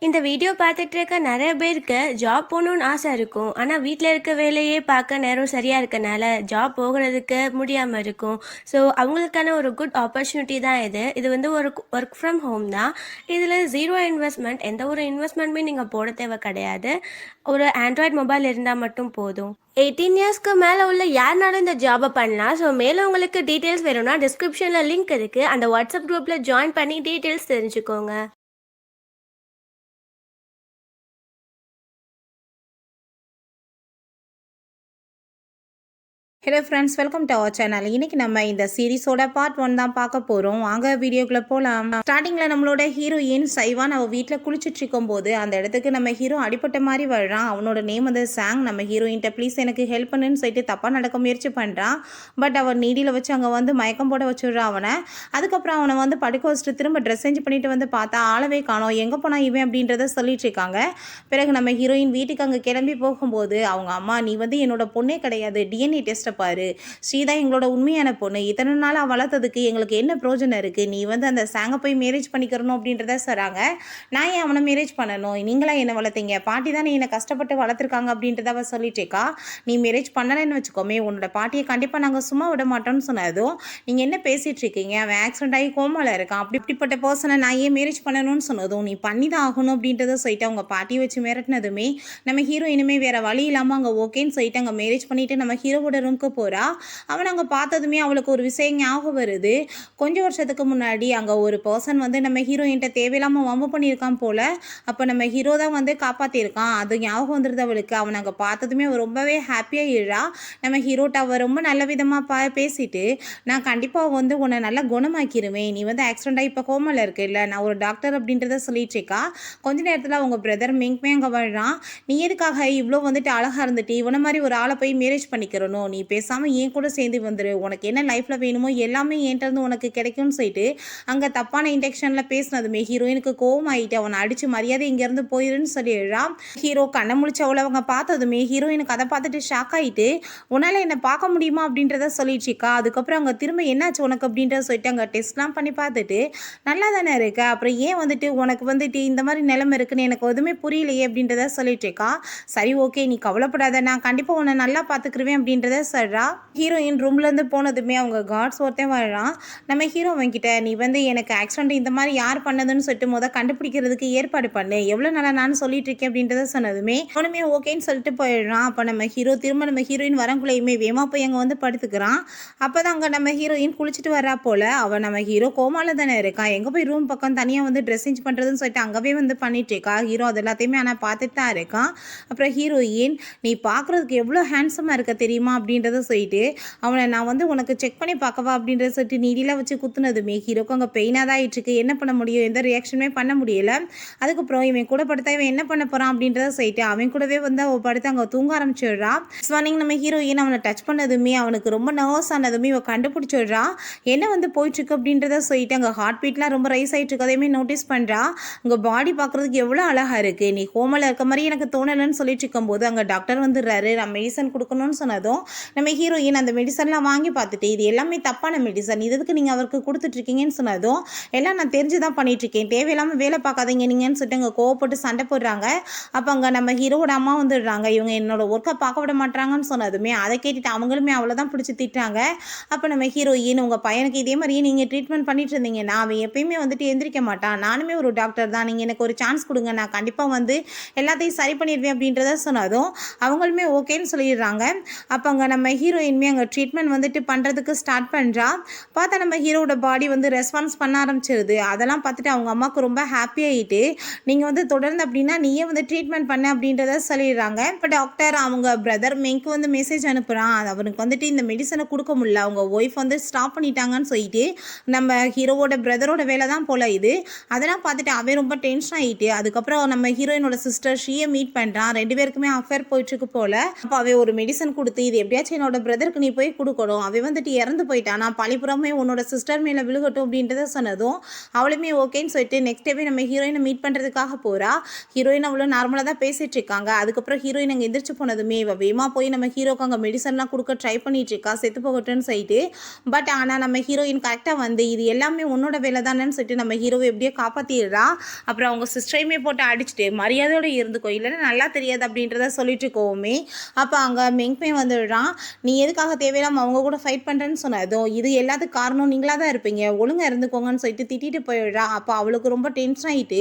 இந்த வீடியோ பார்த்துட்டு இருக்க நிறைய பேருக்கு ஜாப் போகணுன்னு ஆசை இருக்கும். ஆனால் வீட்டில் இருக்க வேலையே பார்க்க நேரம் சரியாக இருக்கனால ஜாப் போகிறதுக்கு முடியாமல் இருக்கும். ஸோ அவங்களுக்கான ஒரு குட் ஆப்பர்ச்சுனிட்டி தான் இது. இது வந்து ஒரு ஒர்க் ஃப்ரம் ஹோம் தான். இதில் ஜீரோ இன்வெஸ்ட்மெண்ட், எந்த ஒரு இன்வெஸ்ட்மெண்ட்டுமே நீங்கள் போட தேவை கிடையாது. ஒரு ஆண்ட்ராய்ட் மொபைல் இருந்தால் மட்டும் போதும். 18 இயர்ஸ்க்கு மேலே உள்ள யாருனாலும் இந்த ஜாபை பண்ணலாம். ஸோ மேலே உங்களுக்கு டீட்டெயில்ஸ் வேணும்னா டிஸ்கிரிப்ஷனில் லிங்க் இருக்குது. அந்த வாட்ஸ்அப் குரூப்பில் ஜாயின் பண்ணி டீட்டெயில்ஸ் தெரிஞ்சுக்கோங்க. Hello friends, welcome to our channel. இன்னைக்கு நம்ம இந்த சீரிஸோட பார்ட் 1 தான் பார்க்க போகிறோம். வாங்க வீடியோக்குள்ளே போகலாம். ஸ்டார்டிங்கில் நம்மளோட ஹீரோயின் சைவான் அவள் வீட்டில் குளிச்சுட்டு இருக்கும்போது அந்த இடத்துக்கு நம்ம ஹீரோ அடிப்பட்ட மாதிரி வர்றான். அவனோட நேம் வந்து சாங். நம்ம ஹீரோயின்ட்ட ப்ளீஸ் எனக்கு ஹெல்ப் பண்ணுன்னு சொல்லிட்டு தப்பாக நடக்க முயற்சி பண்ணுறான். பட் அவன் நீடியில் வச்சு அங்கே வந்து மயக்கம் போட வச்சுடுறான் அவனை. அதுக்கப்புறம் அவனை வந்து படுக்க வச்சுட்டு திரும்ப ட்ரெஸ் சேஞ்ச் பண்ணிட்டு வந்து பார்த்தா ஆளவே காணோம். எங்கே போனால் இவன் அப்படின்றத சொல்லிட்டு இருக்காங்க. பிறகு நம்ம ஹீரோயின் வீட்டுக்கு அங்கே கிளம்பி போகும்போது அவங்க அம்மா, நீ வந்து என்னோட பொண்ணே கிடையாது, டிஎன்ஏ டெஸ்ட்டை பாரு, ஸ்ரீதா எங்களோட உண்மையான பொண்ணு, இத்தனை நாளாக வளர்த்ததுக்கு எங்களுக்கு என்ன பிரோஜனம் இருக்குது, நீ வந்து அந்த சாங்கை போய் மேரேஜ் பண்ணிக்கிறணும் அப்படின்றத சொல்கிறாங்க. நான் ஏன் அவனை மேரேஜ் பண்ணணும், நீங்களா என்னை வளர்த்தீங்க, பாட்டி தான் என்னை கஷ்டப்பட்டு வளர்த்துருக்காங்க அப்படின்றத அவள் சொல்லிட்டேக்கா. நீ மேரேஜ் பண்ணலைன்னு வச்சுக்கோமே, உன்னோட பாட்டியை கண்டிப்பாக நாங்கள் சும்மா விட மாட்டோம்னு சொன்னதும், நீங்கள் என்ன பேசிகிட்டு இருக்கீங்க, அவன் ஆக்சிடென்ட் ஆகி கோமாவில் இருக்கான், அப்படிப்பட்ட பர்சனை நான் ஏன் மேரேஜ் பண்ணணும்னு சொன்னதும், நீ பண்ணி தான் ஆகணும் அப்படின்றத சொல்லிட்டு அவங்க பாட்டியை வச்சு மிரட்டினதுமே நம்ம ஹீரோ இனிமேல் வேறு வழி இல்லாமல் அங்கே ஓகேன்னு சொல்லிட்டு அங்கே மேரேஜ் பண்ணிவிட்டு நம்ம ஹீரோவோட ரூமுக்கு போகிறா. அவன் அங்கே பார்த்ததுமே அவளுக்கு ஒரு விஷயம் ஞாபகம் வருது. கொஞ்சம் வருஷத்துக்கு முன்னாடி அங்கே ஒரு பர்சன் வந்து நம்ம ஹீரோயின்ட்ட தேவையில்லாமல் வம்பு பண்ணியிருக்கான் போல். அப்போ நம்ம ஹீரோ தான் வந்து காப்பாற்றிருக்கான். அது ஞாபகம் வந்துடுது அவளுக்கு. அவன் அங்கே பார்த்ததுமே அவள் ரொம்பவே ஹாப்பியாக இழா. நம்ம ஹீரோட்ட அவள் ரொம்ப நல்ல விதமாக பேசிட்டு, நான் கண்டிப்பாக வந்து உன்னை நல்லா குணமாக்கிடுவேன், நீ வந்து ஆக்சிடென்ட் ஆகி இப்போ கோமாவில் இருக்கு இல்லை, நான் ஒரு டாக்டர் அப்படின்றத சொல்லிட்டு இருக்கா. கொஞ்ச நேரத்தில் அவங்க பிரதர் மிங்மே அங்கே வாழ்றான். நீ எதுக்காக இவ்வளோ வந்துட்டு அழகாக இருந்துட்டு இவனை மாதிரி ஒரு ஆளை போய் மேரேஜ் பண்ணிக்கிறணும், நீ பேசாமல் ஏன் கூட சேர்ந்து வந்துரு, உனக்கு என்ன லைஃப்பில் வேணுமோ எல்லாமே என்கிட்ட உனக்கு கிடைக்கும்னு சொல்லிட்டு அங்கே தப்பான இன்டெக்ஷனில் பேசினதுமே ஹீரோயினுக்கு கோவம் ஆகிட்டு அவனை அடித்து மரியாதை இங்கேருந்து போயிருன்னு சொல்லிடுறான். ஹீரோ கண்ணை முழிச்சவளை அவங்க பார்த்ததுமே ஹீரோயினுக்கு அதை பார்த்துட்டு ஷாக் ஆகிட்டு, உன்னால் என்னை பார்க்க முடியுமா அப்படின்றத சொல்லிடுச்சிக்கா. அதுக்கப்புறம் அங்கே திரும்ப என்னாச்சு உனக்கு அப்படின்றத சொல்லிட்டு அங்கே டெஸ்ட்லாம் பண்ணி பார்த்துட்டு, நல்லா தானே இருக்க, அப்புறம் ஏன் வந்துட்டு உனக்கு வந்துட்டு இந்த மாதிரி நிலைமை இருக்குன்னு எனக்கு எதுவுமே புரியலையே அப்படின்றத சொல்லிட்டு இருக்கா. சரி ஓகே, நீ கவலைப்படாத, நான் கண்டிப்பாக உன்னை நல்லா பார்த்துக்குருவேன் அப்படின்றத சொல்கிறா. ஹீரோயின் ரூம்லேருந்து போனதுமே அவங்க கார்ட்ஸ் ஒருத்தன் வாழ்றான். நம்ம ஹீரோவன்கிட்ட, நீ வந்து எனக்கு ஆக்சிடென்ட் இந்த மாதிரி யார் பண்ணதுன்னு சொல்லிட்டு கண்டுபிடிக்கிறதுக்கு ஏற்பாடு பண்ணு, எவ்வளோ நாளாக நான் சொல்லிட்டு இருக்கேன் அப்படின்றத சொன்னதுமே அவனுமே ஓகேன்னு சொல்லிட்டு போயிடுறான். அப்போ நம்ம ஹீரோ திரும்ப நம்ம ஹீரோயின் வரங்குள்ளையுமே வேமா போய் அங்கே வந்து படுத்துக்கிறான். அப்போ தான் அங்கே நம்ம ஹீரோயின் குளிச்சுட்டு வரா போல். அவன் நம்ம ஹீரோ கோமாவில் தானே இருக்கான், எங்கே போய் ரூம் பக்கம் தனியாக வந்து ட்ரெஸ் சேஞ்ச் பண்ணுறதுன்னு சொல்லிட்டு அங்கவே வந்து பண்ணிட்டு இருக்கா. ஹீரோ அது எல்லாத்தையுமே ஆனால் பார்த்துட்டு தான் இருக்கான். அப்புறம் ஹீரோயின், நீ பார்க்குறதுக்கு எவ்வளோ ஹேண்ட்ஸமாக இருக்க தெரியுமா அப்படின்றத சொல்லிட்டு அவனை, நான் வந்து உனக்கு செக் பண்ணி பார்க்கவா அப்படின்றத சொல்லிட்டு நீடிலாம் வச்சு குத்துனதுமே ஹீரோக்கு அங்கே பெயினாக தான் ஆகிட்டுருக்கு. என்ன பண்ண முடியும், எந்த ரியாக்ஷனுமே பண்ண முடியல. அதுக்கப்புறம் இவன் கூட படுத்தா இவன் என்ன பண்ண போகிறான் அப்படின்றத சொல்லிட்டு அவன் கூடவே வந்து அவள் படுத்து அங்கே தூங்க ஆரம்பிச்சிடுறா. ஸ்வானிங் நம்ம ஹீரோயின் அவனை டச் பண்ணதுமே அவனுக்கு ரொம்ப நர்வஸ் ஆனதுமே இவன் கண்டுபிடிச்சிடுறா என்ன வந்து போயிட்டுருக்கு அப்படின்றத சொல்லிட்டு அங்கே ஹார்ட் பீட்லாம் ரொம்ப ரைஸ் ஆகிட்டு இருக்கு. அதையுமே நோட்டீஸ் பண்ணுறா. உங்கள் பாடி பார்க்குறதுக்கு எவ்வளோ அழகாக இருக்குது, நீ கோமலில் இருக்க மாதிரி எனக்கு தோணலைன்னு சொல்லிட்டு இருக்கும்போது அங்கே டாக்டர் வந்துடுறாரு. நம்ம மெடிசன் கொடுக்கணும்னு சொன்னதும் நம்ம ஹீரோயின் அந்த மெடிசன்லாம் வாங்கி பார்த்துட்டு, இது எல்லாமே தப்பான மெடிசன், இது எதுக்கு நீங்கள் அவருக்கு கொடுத்துட்ருக்கீங்கன்னு சொன்னதும், எல்லாம் நான் தெரிஞ்சு தான் பண்ணிகிட்ருக்கேன், தேவையில்லாமல் வேலை பார்க்காதீங்க நீங்கன்னு சொல்லிட்டு அங்கே கோவப்பட்டு சண்டை போடுறாங்க. அப்போ அங்கே நம்ம ஹீரோட அம்மா வந்துடுறாங்க. இவங்க என்னோட ஒர்க்கை பார்க்க விட மாட்டாங்கன்னு சொன்னதுமே அதை கேட்டுட்டு அவங்களுமே அவ்வளோதான் பிடிச்சி திட்டாங்க. அப்போ நம்ம ஹீரோயின், உங்கள் பையனுக்கு இதே மாதிரியே நீங்கள் ட்ரீட்மெண்ட் பண்ணிட்டு இருந்தீங்கன்னா அவன் எப்பயுமே வந்துட்டு எந்திரிக்க மாட்டான், நானுமே ஒரு டாக்டர் தான், நீங்கள் எனக்கு ஒரு சான்ஸ் கொடுங்க, நான் கண்டிப்பாக வந்து எல்லாத்தையும் சரி பண்ணிடுவேன் அப்படின்றத சொன்னதும் அவங்களுமே ஓகேன்னு சொல்லிடுறாங்க. அப்போ அங்கே நம்ம ஹீரோயின்மே அங்கே ட்ரீட்மெண்ட் வந்துட்டு பண்ணுறதுக்கு ஸ்டார்ட் பண்ணுறா. பார்த்தா நம்ம ஹீரோட பாடி வந்து ரெஸ்பான்ஸ் பண்ண ஆரம்பிச்சிருது. அதெல்லாம் பார்த்துட்டு அவங்க அம்மாவுக்கு ரொம்ப ஹாப்பி ஆகிட்டு, நீங்கள் வந்து தொடர்ந்து அப்படின்னா நீயே வந்து ட்ரீட்மெண்ட் பண்ண அப்படின்றத சொல்லிடுறாங்க. இப்போ டாக்டர் அவங்க பிரதர் மெங்க்கு வந்து மெசேஜ் அனுப்புகிறான். அவனுக்கு வந்துட்டு இந்த மெடிசனை கொடுக்க முடியல, அவங்க ஒய்ஃப் வந்து ஸ்டாப் பண்ணிட்டாங்கன்னு சொல்லிட்டு நம்ம ஹீரோவோட பிரதரோட வேலை தான் போல் இது. அதெல்லாம் பார்த்துட்டு அவன் ரொம்ப டென்ஷன் ஆகிட்டு அதுக்கப்புறம் நம்ம ஹீரோயினோட சிஸ்டர் ஷீயை மீட் பண்ணுறான். ரெண்டு பேருக்குமே அஃபேர் போயிட்டுருக்கு போல். அப்போ அவன் ஒரு மெடிசன் கொடுத்து இது எப்படியாச்சும் என்னோட பிரதருக்கு நீ போய் கொடுக்கணும், அவன் வந்துட்டு இறந்து போயிட்டான், நான் பழிப்புறமே உன்னோட சிஸ்டர் மேலே விழுகட்டும் அப்படின்றத சொன்னதும் அவளுமே ஓகேன்னு சொல்லிட்டு நெக்ஸ்ட் டேவே நம்ம ஹீரோயினை மீட் பண்ணுறதுக்காக போகிறா. ஹீரோயின் அவ்வளோ நார்மலாக தான் பேசிகிட்டு இருக்காங்க. அதுக்கப்புறம் ஹீரோயின் அங்கே எந்திரிச்சு போனதுமே இவ வேகமாக போய் நம்ம ஹீரோக்கு அங்கே மெடிசன்லாம் கொடுக்க ட்ரை பண்ணிட்டு இருக்கா, செத்து போகட்டும்னு சொல்லிட்டு. பட் ஆனால் நம்ம ஹீரோயின் கரெக்டாக வந்து இது எல்லாமே உன்னோட வேலை தானேன்னு சொல்லிட்டு நம்ம ஹீரோவை எப்படியோ காப்பாற்றிடுறா. அப்புறம் அவங்க சிஸ்டரையுமே போட்டு அடிச்சுட்டு மரியாதையோடு இருந்துக்கோ, இல்லைன்னா நல்லா தெரியாது அப்படின்றத சொல்லிட்டு இருக்கோமே. அப்போ அங்கே மெங்மே வந்துடுறான். நீ எதுக்காக தேவையில்லாமல் அவங்க கூட ஃபைட் பண்ணுறேன்னு சொன்னதும் இது எல்லாத்துக்கும் காரணம் நீங்களாக தான் இருப்பீங்க, ஒழுங்காக இருந்துக்கோங்கன்னு சொல்லிட்டு திட்டிட்டு போயிடுறா. அப்போ அவளுக்கு ரொம்ப டென்ஷன் ஆகிட்டு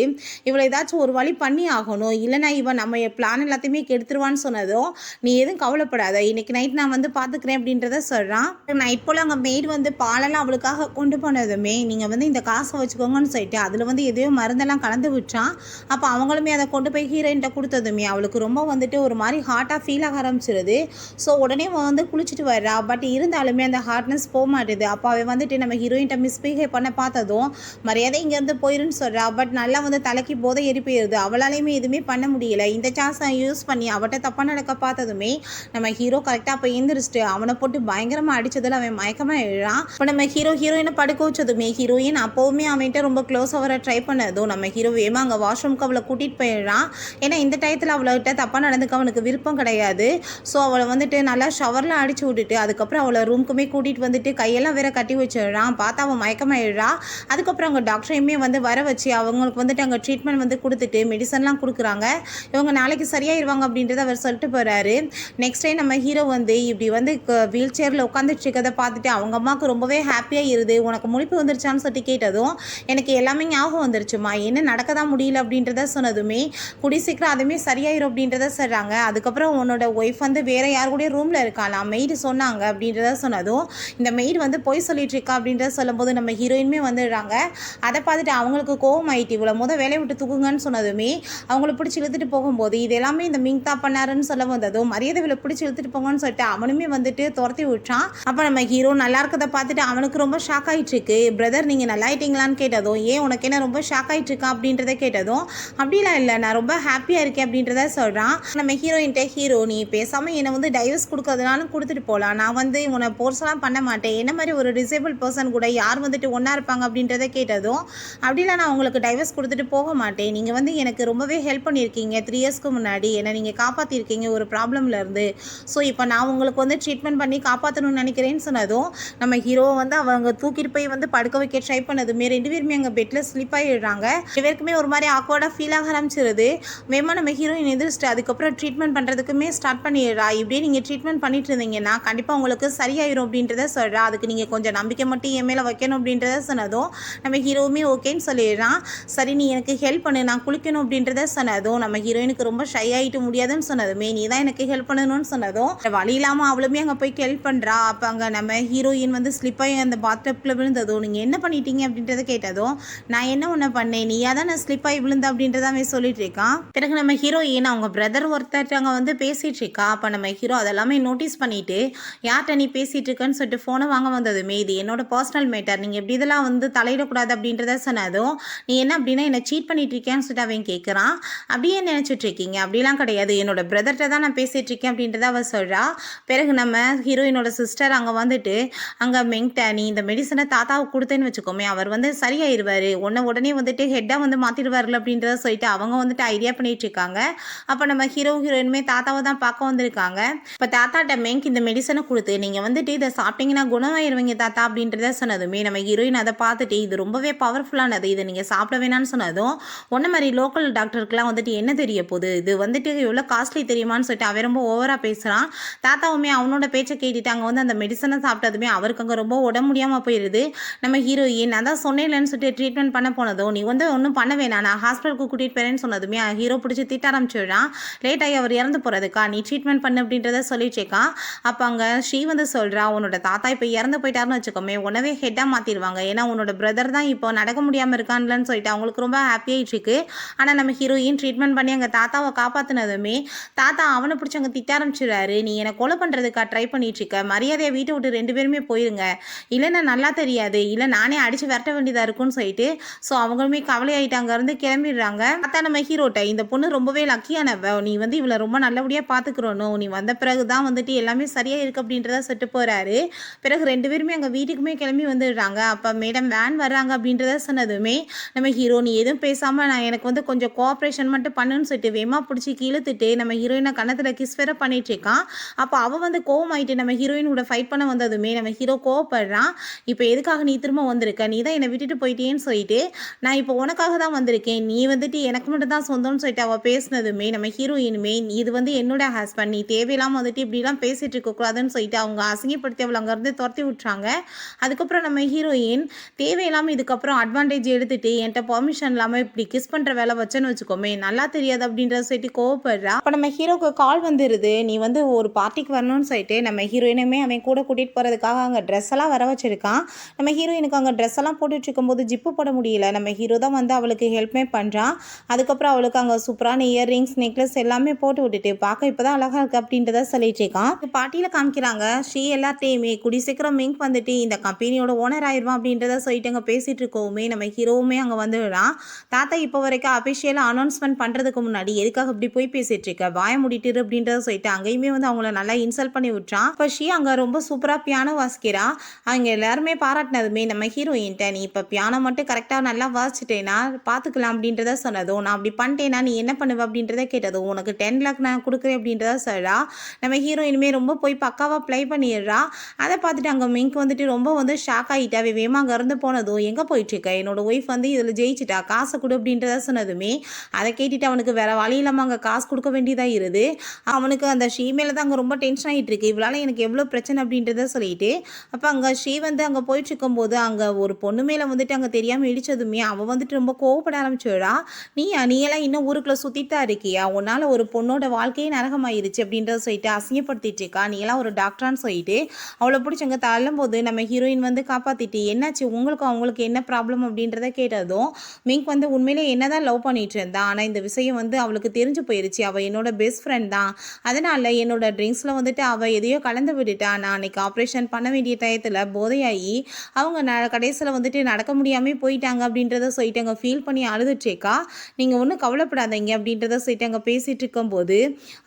இவளை ஏதாச்சும் ஒரு வழி பண்ணி ஆகணும், இல்லைனா இவன் நம்ம பிளான் எல்லாத்தையுமே கெடுத்துருவான்னு சொன்னதும் நீ எதுவும் கவலைப்படாத, இன்னைக்கு நைட் நான் வந்து பார்த்துக்கிறேன் அப்படின்றத சொல்கிறான். நைட் போல் அங்கே மெய்டு வந்து பாலெல்லாம் அவளுக்காக கொண்டு போனதுமே நீங்கள் வந்து இந்த காசை வச்சுக்கோங்கன்னு சொல்லிட்டு அதில் வந்து எதையோ மருந்தெல்லாம் கலந்து விட்டான். அப்போ அவங்களுமே அதை கொண்டு போய் ஹீரோயின்ட்ட கொடுத்ததுமே அவளுக்கு ரொம்ப வந்துட்டு ஒரு மாதிரி ஹார்ட்டாக ஃபீல் ஆக ஆரம்பிச்சிருது. ஸோ உடனே வந்து குளிச்சுட்டு வர்றா. பட் இருந்தாலுமே அந்த ஹார்ட்னஸ் போக மாட்டேது. அப்போ அவன் வந்துட்டு நம்ம ஹீரோயின்ட்ட மிஸ்பிஹேவ் பண்ண பார்த்ததும் மரியாதை இங்கேருந்து போயிருன்னு சொல்கிறா. பட் நல்லா வந்து தலைக்கு போதை ஏறி போயிடுது. அவளாலையுமே எதுவுமே பண்ண முடியல. இந்த சான்ஸை யூஸ் பண்ணி அவட்ட தப்பாக நடக்க பார்த்ததுமே நம்ம ஹீரோ கரெக்டாக அப்போ எழுந்திரிச்சிட்டு அவனை போட்டு பயங்கரமாக அடித்ததில் அவன் மயக்கமாக எழுறான். இப்போ நம்ம ஹீரோயினை படுக்க வச்சதுமே ஹீரோயின் அப்போவுமே அவன்கிட்ட ரொம்ப க்ளோஸாக வர ட்ரை பண்ணதும் நம்ம ஹீரோ வேமா அங்கே வாஷ்ரூம்க்கு அவளை கூட்டிகிட்டு போயிடுறான். ஏன்னா இந்த டயத்தில் அவள்கிட்ட தப்பாக நடந்துக்க அவனுக்கு விருப்பம் கிடையாது. ஸோ அவளை வந்துட்டு நல்லா ஷவரில் அடிச்சு விட்டுட்டு அதுக்கப்புறம் அவளை ரூமுக்குமே கூட்டிகிட்டு வந்துட்டு கையெல்லாம் வேற கட்டி வச்சிடுறான். பார்த்தா அவன் மயக்கமாயிடுறா. அதுக்கப்புறம் அங்கே டாக்டரையுமே வந்து வர வச்சு அவங்களுக்கு வந்துட்டு அங்கே ட்ரீட்மெண்ட் வந்து கொடுத்துட்டு மெடிசன்லாம் கொடுக்குறாங்க. இவங்க நாளைக்கு சரியாயிருவாங்க அப்படின்றத அவர் சொல்லிட்டு போகிறாரு. நெக்ஸ்ட் டைம் நம்ம ஹீரோ வந்து இப்படி வந்து வீல் சேரில் உட்காந்துட்டு இருக்கதை பார்த்துட்டு அவங்க அம்மாவுக்கு ரொம்பவே ஹாப்பியாக இருது. உனக்கு முழிப்பு வந்துருச்சான்னு சொல்லி கேட்டதும் எனக்கு எல்லாமே ஞாபகம் வந்துருச்சுமா, என்ன நடக்க தான் முடியல அப்படின்றத சொன்னதுமே குடி சீக்கிரம் அதுவுமே சரியாயிரும் அப்படின்றத சொல்கிறாங்க. அதுக்கப்புறம் உன்னோட ஒய்ஃப் வந்து வேறு யார் கூட ரூமில் இருக்காளாம், மெய்டு சொன்னாங்க அப்படின்றத சொன்னதும் இந்த மெய்டு வந்து போய் சொல்லிட்டு இருக்கா அப்படின்றத சொல்லும்போது நம்ம ஹீரோயினுமே வந்துடுறாங்க. அதை பார்த்துட்டு அவங்களுக்கு கோவம் ஆகிட்டு இவ்வளோ வேலையை விட்டு தூக்குங்கன்னு சொன்னதுமே அவங்கள பிடிச்சி இழுத்துட்டு போகும்போது இது எல்லாமே இந்த மிங் தான் பண்ணாருன்னு சொல்ல வந்ததும் மரியாதை இவளை பிடிச்சி இழுத்துட்டு போங்கன்னு சொல்லிட்டு அவனுமே வந்துட்டு துரத்தி விட்டான். அப்போ நம்ம ஹீரோ நல்லா இருக்கதை பார்த்துட்டு அவனுக்கு ரொம்ப ஷாக் ஆகிட்டு இருக்கு. பிரதர் நீங்கள் நல்லா ஆயிட்டீங்களான்னு கேட்டதும் ஏன் உனக்கு என்ன ரொம்ப ஷாக் ஆகிட்டு இருக்கா அப்படின்றத கேட்டதும் அப்படிலாம் இல்லை, நான் ரொம்ப ஹாப்பியாக இருக்கேன் அப்படின்றத சொல்கிறான். நம்ம ஹீரோயின்ட்ட ஹீரோ நீ பேசாமல் என்னை வந்து டைவர்ஸ் கொடுக்கறதுனாலும் கொடுத்துட்டு போகலாம், நான் வந்து உன்னை போர்ஸ்லாம் பண்ண மாட்டேன், என்ன மாதிரி ஒரு டிசேபிள் பர்சன் கூட யார் வந்துட்டு ஒன்றா இருப்பாங்க அப்படின்றத கேட்டதும் அப்படிலாம் நான் உங்களுக்கு டைவர்ஸ் கொடுத்துட்டு போக மாட்டேன், நீங்கள் வந்து எனக்கு ரொம்பவே ஹெல்ப் பண்ணியிருக்கீங்க 3 இயர்ஸ்க்கு முன்னாடி என்னை நீங்கள் காப்பாற்றிருக்கீங்க ஒரு ப்ராப்ளமில் இருந்து. ஸோ இப்போ நான் உங்களுக்கு வந்து ட்ரீட்மெண்ட் பண்ணி காப்பாற்றணும்னு நினைக்கிறேன்னு சொன்னதும் நம்ம ஹீரோவை வந்து அவங்க தூக்கிட்டு போய் வந்து படுக்க வைக்க ட்ரை பண்ணதுமே 2 பேருமே அங்கே பெட்டில் ஸ்லிப் ஆகிடுறாங்க. 2 பேருக்குமே ஒரு மாதிரி ஆக்வர்டாக ஃபீல் ஆக ஆரம்பிச்சிருது. வேகமாக நம்ம ஹீரோயின் எதிர்ச்சிட்டு அதுக்கப்புறம் ட்ரீட்மெண்ட் பண்ணுறதுக்குமே ஸ்டார்ட் பண்ணிடுறா. இப்படியே நீங்கள் ட்ரீட்மெண்ட் பண்ணிட்டு இருந்தீங்கன்னா கண்டிப்பாக உங்களுக்கு சரியாயிரும் அப்படின்றத சொல்கிறா. அதுக்கு நீங்கள் கொஞ்சம் நம்பிக்கை மட்டும் என் மேலே வைக்கணும் அப்படின்றத சொன்னதும் நம்ம ஹீரோவுமே ஓகேன்னு சொல்லிடுறான். சரி நீ எனக்கு ஹெல்ப் பண்ணு, நான் குளிக்கணும் அப்படின்றத சொன்னதும் நம்ம ஹீரோயினுக்கு ரொம்ப ஷை ஆகிட்டு முடியாதுன்னு சொன்னதுமே நீ தான் எனக்கு ஹெல்ப் பண்ணணும்னு சொன்னதும் வழி இல்லாமல் அவளுமே அங்கே போய் ஹெல்ப் பண்ணுறா. அப்போ அங்கே நம்ம ஹீரோயின் வந்து ஸ்லிப்பாகி அந்த பாத்டப்பில் விழுந்ததும் நீங்கள் என்ன பண்ணிட்டீங்க அப்படின்றத கேட்டதும் நான் என்ன ஒன்று பண்ணேன், நீயா தான் நான் ஸ்லிப்பாகி விழுந்த அப்படின்றத அவன் சொல்லிட்டு இருக்கான். பிறகு நம்ம ஹீரோயின் அவங்க பிரதர் ஒருத்தர் அங்கே வந்து பேசிகிட்டு இருக்கா. அப்போ நம்ம ஹீரோ அதெல்லாமே நோட்டீஸ் பண்ணிவிட்டு யார்கிட்ட நீ பேசிகிட்டு இருக்கன்னு சொல்லிட்டு ஃபோனை வாங்க வந்ததுமே இது என்னோட பர்சனல் மேட்டர், நீங்கள் எப்படி இதெல்லாம் வந்து தலையிடக்கூடாது அப்படின்றத சொன்னதும் நீ என்ன அப்படின்னா என்னை சீட் பண்ணிட்டு இருக்கேன்னு சொல்லிட்டு அவன் கேட்குறான். அப்படியே நினச்சிட்டு இருக்கீங்க, அப்படிலாம் கிடையாது, என்னோட பிரதர்கிட்ட தான் நான் பேசிகிட்டு இருக்கேன் அப்படின்றத அவள் சொல்கிறா. பிறகு நம்ம ஹீரோயினோட சிஸ்டர் அங்கே வந்துட்டு அங்கே மெங்ட்ட நீ இந்த மெடிசனை தாத்தாவுக்கு கொடுத்தேன்னு வச்சுக்கோமே அவர் வந்து சரியாயிருவார், உடனே வந்துட்டு ஹெட்டாக வந்து மாற்றிடுவார்ல அப்படின்றத சொல்லிட்டு அவங்க வந்துட்டு ஐடியா பண்ணிட்டு இருக்காங்க. அப்போ நம்ம ஹீரோயினுமே தாத்தாவை தான் பார்க்க வந்திருக்காங்க. இப்போ தாத்தாட்ட மெங்க் இந்த மெடிசனை கொடுத்து நீங்கள் வந்துட்டு இதை சாப்பிட்டீங்கன்னா குணமாயிருவீங்க தாத்தா அப்படின்றத சொன்னதுமே நம்ம ஹீரோயின் அதை பார்த்துட்டு இது ரொம்பவே பவர்ஃபுல்லானது, இதை நீங்கள் சாப்பிட வேணான்னு சொன்னதும் ஒன்றை மாதிரி லோக்கல் டாக்டருக்குலாம் வந்துட்டு என்ன தெரிய போகுது, இது வந்துட்டு எவ்வளோ காஸ்ட்லி தெரியுமான்னு சொல்லிட்டு அவன் ரொம்ப ஓவராக பேசுகிறான். தாத்தாவுமே அவனோட பேச்சை கேட்டுட்டு அங்கே வந்து அந்த மெடிசனை சாப்பிட்டதுமே அவருக்கு அங்கே ரொம்ப உடம்பு முடியாமல் போயிடுது. நம்ம ஹீரோயின் நான் தான் சொன்னேன்லன்னு சொல்லிட்டு ட்ரீட்மெண்ட் பண்ண போனதும் நீ வந்து ஒன்றும் பண்ண வேணாம் நான் ஹாஸ்பிட்டலுக்கு கூட்டிகிட்டு போகிறேன்னு சொன்னதுமே ஹீரோ பிடிச்சி திட்ட ஆரம்பிச்சிடுறான். லேட் ஆகி அவர் இறந்து போகிறதுக்கா நீ ட்ரீட்மெண்ட் பண்ணு அப்படின்றத சொல்லிச்சேக்கான். அப்போ அங்கே ஸ்ரீ வந்து சொல்கிறா உன்னோட தாத்தா இப்போ இறந்து போயிட்டாருன்னு வச்சுக்கோமே உடனே ஹெட்டாக மாற்றிடுவாங்க, ஏன்னா உன்னோட பிரதர் தான் இப்போ நடக்க முடியாமல் இருக்கான்லன்னு சொல்லிட்டு அவங்களுக்கு ரொம்ப ஹாப்பியாகிட்டு இருக்கு. ஆனால் நம்ம ஹீரோயின் ட்ரீட்மெண்ட் பண்ணி அங்கே தாத்தாவை காப்பாற்றினதுமே தாத்தா அவனை பிடிச்சி அங்கே திட்ட ஆரம்பிச்சிடுறாரு. நீ என்னை கொலை பண்ணுறதுக்கா ட்ரை பண்ணிட்டு இருக்க, மரியாதையை வீட்டை விட்டு 2 பேருமே போயிருங்க, இல்லைன்னா நல்லா தெரியாது, இல்லை நானே அடித்து விரட்ட வேண்டியதாக இருக்கும்னு சொல்லிட்டு ஸோ அவங்களுமே கவலையாயிட்டு அங்கேருந்து கிளம்பிடுறாங்க. தாத்தா நம்ம ஹீரோட்ட இந்த பொண்ணு ரொம்பவே லக்கியானவ, நீ வந்து இவளை ரொம்ப நல்லபடியாக பார்த்துக்கிறணும், நீ வந்த பிறகு தான் வந்துட்டு எல்லாமே சரியாக இருக்குது அப்படின்றத சொல்லிட்டு போகிறாரு. பிறகு 2 பேருமே அங்கே வீட்டுக்குமே கிளம்பி வந்துடுறாங்க. அப்போ மேடம் வேன் வர்றாங்க அப்படின்றத சொன்னதுமே நம்ம ஹீரோ நீ எதுவும் பேசாமல் நான் எனக்கு வந்து கொஞ்சம் கோஆப்ரேஷன் மட்டும் பண்ணுன்னு சொல்லிட்டு வேமா பிடிச்சி இழுத்துட்டு நம்ம ஹீரோயினை கன்னத்தில் கிஸ் வேற பண்ணிட்டு இருக்கான். அப்போ அவள் வந்து கோவமாயிட்டு நம்ம ஹீரோயினோட ஃபைட் பண்ண வந்ததுமே நம்ம ஹீரோ கோவப்படுறான். இப்போ எதுக்காக நீ திரும்ப வந்திருக்க, நீ தான் என்னை விட்டுட்டு போயிட்டேன்னு சொல்லிட்டு நான் இப்போ உனக்காக தான் வந்திருக்கேன், நீ வந்துட்டு எனக்கு மட்டும் தான் சொந்தம்னு சொல்லிட்டு அவள் பேசினதுமே நம்ம ஹீரோயினுமே இது வந்து என்னோட ஹஸ்பண்ட், நீ தேவையில்லாமல் வந்துட்டு இப்படிலாம் பேசிட்டு இருக்கக்கூடாதுன்னு சொல்லிட்டு அவங்க அசிங்கப்படுத்தி அவளை அங்கேருந்து துரத்தி விட்டுறாங்க. அதுக்கப்புறம் நம்ம ஹீரோயின் தேவையில்லாமல் இதுக்கப்புறம் அட்வான்டேஜ் எடுத்துட்டு என்கிட்ட பெர்மிஷன் இல்லாமல் இப்படி கிஸ் பண்ணுற வேலை வச்சேன்னு வச்சுக்கோமே நல்லா தெரியாது அப்படின்றத சொல்லிட்டு கோவப்படுறா. அப்போ நம்ம ஹீரோக்கு கால் வந்துடுது, நீ வந்து ஒரு பார்ட்டிக்கு வரணும்னு சொல்லிட்டு நம்ம ஹீரோயினுமே அவன் கூட கூட்டிகிட்டு போகிறதுக்காக அங்கே ட்ரெஸ் எல்லாம் வர வச்சிருக்கான். நம்ம ஹீரோயினுக்கு அங்கே ட்ரெஸ் எல்லாம் போட்டுட்டு இருக்கும்போது ஜிப்பு போட முடியல. நம்ம ஹீரோ தான் வந்து அவளுக்கு ஹெல்ப்மே பண்ணுறான். அதுக்கப்புறம் அவளுக்கு அங்கே சூப்பரான இயர்ரிங்ஸ் நெக்லஸ் எல்லாமே போட்டு விட்டுட்டு பார்க்க இப்போ தான் அழகாக இருக்குது அப்படின்றத சொல்லிட்டு இருக்கான். பார்ட்டியில் காமிக்கிறாங்க ஸ்ரீ எல்லாத்தையுமே குடி சீக்கிரம் மிங்க் வந்துட்டு இந்த கம்பெனியோட ஓனர் ஆயிடுவான் அப்படின்றத சொல்லிட்டு அங்கே பேசிகிட்டு இருக்கோமே நம்ம ஹீரோவுமே அங்கே வந்துடுறான். தாத்தா இப்போ வரைக்கும் அஃபிஷியலாக அனௌன்ஸ்மெண்ட் பண்ணுறதுக்கு முன்னாடி எதுக்காக இப்படி போய் பேசிகிட்டு இருக்க, வாய முடிட்டு அப்படின்றத சொல்லிட்டு அங்கேயுமே வந்து அவங்கள நல்லா இன்சல்ட் பண்ணி விட்டுறான். இப்போ ஷீ அங்கே ரொம்ப சூப்பராக பியானோ வாசிக்கிறா. அவங்க எல்லாருமே பாராட்டினதுமே நம்ம ஹீரோயின்ட்ட நீ இப்போ பியானோ மட்டும் கரெக்டாக நல்லா வாசிச்சிட்டேன்னா பார்த்துக்கலாம் அப்படின்றத சொன்னதும் நான் அப்படி பண்ணிட்டேன்னா நீ என்ன பண்ணுவ அப்படின்றத கேட்டதும் உனக்கு 10 lakh நான் கொடுக்குறேன் அப்படின்றத சொல்கிறா. நம்ம ஹீரோயினுமே ரொம்ப போய் பக்காவாக ப்ளே பண்ணிடுறா. அதை பார்த்துட்டு அங்கே மிங்க் வந்துட்டு ரொம்ப வந்து ஷாக் ஆகிட்டா. வேமா அங்கே இருந்து போனதும் எங்கே போயிட்டுருக்க, என்னோட ஒய்ஃப் வந்து இதில் ஜெயிச்சிட்டா காசை கொடு அப்படின்றத சொன்னதுமே அதை கேட்டுட்டு அவனுக்கு வேறு வழி இல்லாமல் அங்கே காசு கொடுக்க வேண்டியதாக இருது. அவனுக்கு அந்த ஷீ மேலே தான் அங்கே ரொம்ப டென்ஷன் ஆகிட்டு இருக்கு, இவளால் எனக்கு எவ்வளோ பிரச்சனை அப்படின்றத சொல்லிட்டு. அப்போ அங்கே ஷீ வந்து அங்கே போயிட்டுருக்கும்போது அங்கே ஒரு பொண்ணு மேலே வந்துட்டு அங்கே தெரியாமல் இடித்ததுமே அவள் வந்துட்டு ரொம்ப கோவப்பட ஆரம்பிச்சிடா. நீயெல்லாம் இன்னும் ஊருக்குள்ளே சுற்றிட்டு தான் இருக்கியா, உன்னால் ஒரு பொண்ணோட வாழ்க்கையே நரகமாயிருச்சு அப்படின்றத சொல்லிட்டு அசிங்கப்படுத்திட்டு இருக்கா, நீ எல்லாம் ஒரு டாக்டரான்னு சொல்லிட்டு அவளை பிடிச்சி அங்கே தள்ளும் போது நம்ம ஹீரோயின் வந்து காப்பாற்றிட்டு என்னாச்சு உங்களுக்கும் அவங்களுக்கு என்ன ப்ராப்ளம் அப்படின்றத கேட்டதும் மிங்க் வந்து உண்மையிலே என்ன தான் லவ் பண்ணிட்டு இருந்தா, ஆனால் இந்த விஷயம் வந்து அவளுக்கு தெரிஞ்சு போயிருச்சு, அவள் என்னோட பெஸ்ட் ஃப்ரெண்ட் தான், அதனால் என்னோட ட்ரிங்க்ஸில் வந்துட்டு அவள் எதையோ கலந்து விட்டுட்டா, நான் அன்றைக்கி ஆப்ரேஷன் பண்ண வேண்டிய டயத்தில் போதையாகி அவங்க கடைசியில் வந்துட்டு நடக்க முடியாமல் போயிட்டாங்க அப்படின்றத சொல்லிட்டு அங்கே ஃபீல் பண்ணி அழுதுட்டேக்கா. நீங்கள் ஒன்றும் கவலைப்படாதீங்க அப்படின்றத சொல்லிட்டு அங்கே பேசிகிட்டு இருக்கும்போது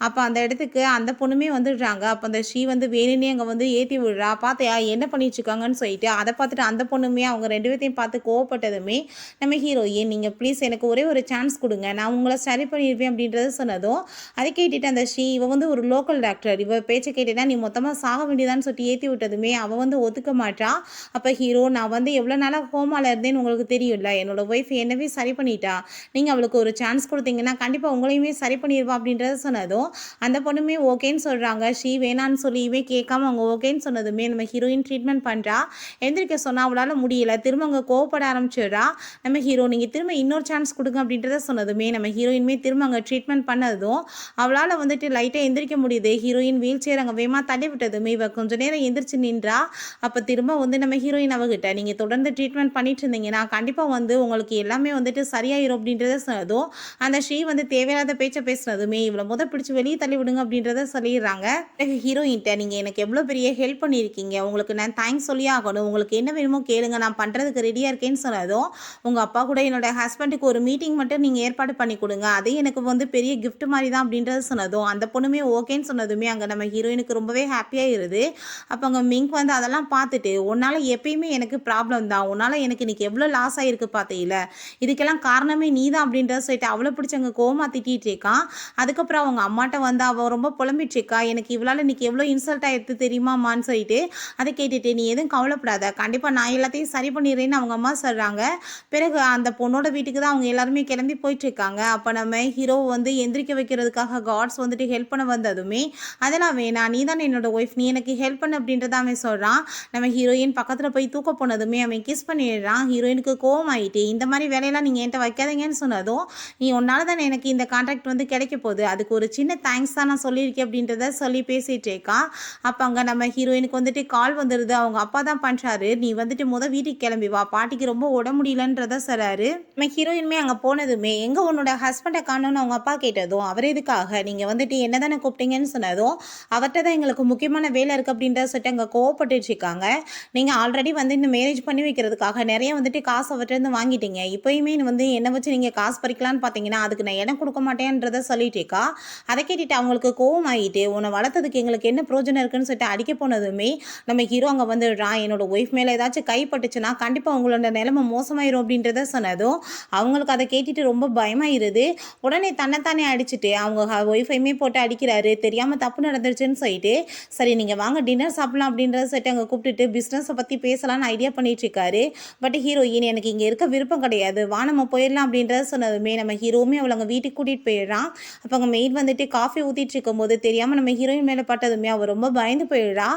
அப்போ அந்த இடத்துக்கு அந்த பொண்ணுமே வந்துடுறாங்க. அப்போ அந்த ஷீ வந்து வேணுன்னே அங்கே வந்து ஏற்றி விடுறா. பார்த்தியா என்ன பண்ணிட்டு இருக்காங்கன்னு சொல்லிட்டு அதை பார்த்துட்டு அந்த பொண்ணுமே அவங்க 2 பேர்த்தையும் பார்த்து கோவப்பட்டதுமே நம்ம ஹீரோயின் நீங்கள் ப்ளீஸ் எனக்கு ஒரே ஒரு சான்ஸ் கொடுங்க, நான் உங்களை சரி பண்ணிடுவேன் அப்படின்றத சொன்னதும் அதை கேட்டுட்டு அந்த ஷீ இவ வந்து ஒரு லோக்கல் டாக்டர், இவ பேச்சை கேட்டேன்னா நீ மொத்தமாக சாக வேண்டியதான்னு சொல்லிட்டு ஏற்றி விட்டதுமே அவள் வந்து ஒத்துக்க மாட்டா. அப்போ ஹீரோ நான் வந்து எவ்வளோ நாளாக ஹோமாவில் இருந்தேன்னு உங்களுக்கு தெரியும்ல, என்னோட ஒய்ஃப் என்னவே சரி பண்ணிட்டா, நீங்கள் அவளுக்கு ஒரு சான்ஸ் கொடுத்தீங்கன்னா கண்டிப்பாக உங்களையுமே சரி பண்ணிடுவா அப்படின்றத சொன்னதும் அந்த பொண்ணுமே ஓகேன்னு சொல்கிறாங்க. ஷீ வேணான்னு சொல்லியுமே கேட்காம அவங்க ஓகேன்னு சொன்னதுமே நம்ம ஹீரோயின் ட்ரீட்மெண்ட் பண்ணுறா. எந்திரிக்க சொன்னால் அவளால் முடியல, திரும்ப அங்கே கோவப்பட ஆரம்பிச்சிடுறா. நம்ம ஹீரோ நீங்கள் திரும்ப இன்னொரு சான்ஸ் கொடுங்க அப்படின்றத சொன்னதுமே நம்ம ஹீரோயின்மே திரும்ப அங்கே ட்ரீட்மெண்ட் பண்ணதும் அவளால் வந்துட்டு லைட்டாக எந்திரிக்க முடியுது. ஹீரோயின் வீல் சேர் அங்கே வேகமாக தள்ளி விட்டதுமே இவ கொஞ்சம் நேரம் எந்திரிச்சு நின்றா. அப்போ திரும்ப வந்து நம்ம ஹீரோயின் அவகிட்ட நீங்கள் தொடர்ந்து ட்ரீட்மெண்ட் பண்ணிட்டு இருந்தீங்கன்னா கண்டிப்பாக வந்து உங்களுக்கு எல்லாமே வந்துட்டு சரியாயிரும் அப்படின்றத சொன்னதும் அந்த ஷீ வந்து தேவையில்லாத பேச்சை பேசுனதுமே இவ்வளோ பிடிச்சி வெளியே தள்ளி விடுங்க அப்படின்றத சொல்லிடுறாங்க. ஹீரோயின்ட்ட நீங்கள் எனக்கு எவ்வளோ பெரிய ஹெல்ப் பண்ணியிருக்கீங்க, உங்களுக்கு நான் தேங்க்ஸ் சொல்லி ஆகணும், உங்களுக்கு என்ன வேணுமோ கேளுங்க நான் பண்ணுறதுக்கு ரெடியாக இருக்கேன்னு சொன்னதும் உங்கள் அப்பா கூட என்னோட ஹஸ்பண்டுக்கு ஒரு மீட்டிங் மட்டும் நீங்கள் ஏற்பாடு பண்ணி கொடுங்க, அதே எனக்கு வந்து பெரிய கிஃப்ட் மாதிரி தான் அப்படின்றத சொன்னதும் அந்த பொண்ணுமே ஓகேன்னு சொன்னதுமே அங்கே நம்ம ஹீரோயினுக்கு ரொம்பவே ஹாப்பியாக இருது. அப்போ அங்கே மிங்க் வந்து அதெல்லாம் பார்த்துட்டு உன்னால் எப்பயுமே எனக்கு ப்ராப்ளம் தான், உன்னால் எனக்கு இன்றைக்கி எவ்வளோ லாஸ் ஆகிருக்கு பார்த்தையில, இதுக்கெல்லாம் காரணமே நீ தான் அப்படின்றத சொல்லிட்டு அவளை பிடிச்சி அங்கே கோவமாக திட்டிகிட்டு இருக்கான். அதுக்கப்புறம் அவங்க அம்மாட்ட வந்து அவள் ரொம்ப புலம்பிட்டு இருக்கா, எனக்கு இவளால் இன்றைக்கி எவ்வளோ இன்சல்ட் ஆகிடுது தெரியுமாம்மான்னு சொல்லிட்டு அதை கேட்டுட்டு நீ எதுவும் கவலைப்படாத, கண்டிப்பாக நான் எல்லாத்தையும் சரி பண்ணிடுறேன்னு அவங்க அம்மா சொல்கிறாங்க. பிறகு அந்த பொண்ணோட வீட்டுக்கு தான் அவங்க எல்லாருமே கிளம்பி போயிட்டுருக்காங்க. அப்போ நம்ம ஹீரோ வந்து எந்திரிக்க வைக்கிறதுக்காக காட்ஸ் வந்துட்டு ஹெல்ப் பண்ண வந்ததுமே அதெல்லாம் வேணாம், நீ தானே என்னோட ஒய்ஃப், நீ எனக்கு ஹெல்ப் பண்ண அப்படின்றத அவன் சொல்கிறான். நம்ம ஹீரோயின் பக்கத்தில் போய் தூக்க போனதுமே அவன் கிஸ் பண்ணிடுறான். ஹீரோயினுக்கு கோவம் ஆகிட்டு இந்த மாதிரி வேலையெல்லாம் நீங்கள் என்கிட்ட வைக்காதீங்கன்னு சொன்னதும் நீ உன்னால தானே எனக்கு இந்த கான்ட்ராக்ட் வந்து கிடைக்க போகுது, அதுக்கு ஒரு சின்ன தேங்க்ஸ் தான் நான் சொல்லியிருக்கேன் அப்படின்றத சொல்லி பேசிகிட்டு இருக்கா. அப்போ அங்கே நம்ம ஹீரோயினுக்கு வந்துட்டு கால் வந்துடுது, அவங்க அப்பா தான் பண்ணுறாரு, நீ வந்துட்டு வீட்டுக்கு கிளம்பி வா, பாட்டிக்கு ரொம்ப உடம்பு முடியலன்றத சொல்கிறாரு. நம்ம ஹீரோயினுமே அங்கே போனதுமே எங்கே உன்னோட ஹஸ்பண்டை காணோன்னு அவங்க அப்பா கேட்டதும் அவர் எதுக்காக நீங்கள் வந்துட்டு என்ன தானே கூப்பிட்டீங்கன்னு சொன்னதும் அவர்கிட்ட தான் எங்களுக்கு முக்கியமான வேலை இருக்குது அப்படின்றத சொல்லிட்டு அங்கே கோவப்பட்டு இருக்காங்க. நீங்கள் ஆல்ரெடி வந்து இந்த மேரேஜ் பண்ணி வைக்கிறதுக்காக நிறைய வந்துட்டு காசு அவர்கிட்ட வாங்கிட்டீங்க, இப்போயுமே வந்து என்னை வச்சு நீங்கள் காசு பறிக்கலான்னு பார்த்தீங்கன்னா அதுக்கு நான் இடம் கொடுக்க மாட்டேன்றதை சொல்லிட்டு இருக்கா. அதை கேட்டுட்டு அவங்களுக்கு கோவம் ஆகிட்டு உன்னை வளர்த்தது சொல்கிறதுக்கு எங்களுக்கு என்ன பிரயோஜனம் இருக்குன்னு சொல்லிட்டு அடிக்க போனதுமே நம்ம ஹீரோ அங்கே வந்துடுறான். என்னோட ஒய்ஃப் மேலே ஏதாச்சும் கைப்பட்டுச்சுன்னா கண்டிப்பாக உங்களோட நிலைமை மோசமாயிரும் அப்படின்றத சொன்னதும் அவங்களுக்கு அதை கேட்டுட்டு ரொம்ப பயமாயிருது. உடனே தன்னைத்தானே அடிச்சுட்டு அவங்க ஒய்ஃபையுமே போட்டு அடிக்கிறாரு. தெரியாமல் தப்பு நடந்துருச்சுன்னு சொல்லிட்டு சரி நீங்கள் வாங்க டின்னர் சாப்பிடலாம் அப்படின்றத சொல்லிட்டு அங்கே கூப்பிட்டுட்டு பிஸ்னஸை பற்றி பேசலான்னு ஐடியா பண்ணிட்டு இருக்காரு. பட் ஹீரோயின் எனக்கு இங்கே இருக்க விருப்பம் கிடையாது, வா நம்ம போயிடலாம் அப்படின்றத சொன்னதுமே நம்ம ஹீரோவுமே அவளை அங்கே வீட்டுக்கு கூட்டிகிட்டு போயிடுறான். அப்போ அங்கே மெய்ட் வந்துட்டு காஃபி ஊற்றிட்டு இருக்கும்போது தெரியாமல் நம்ம ஹீரோயின் மேலே பட்டதுமே அவள் ரொம்ப பயந்து போயிடுறா.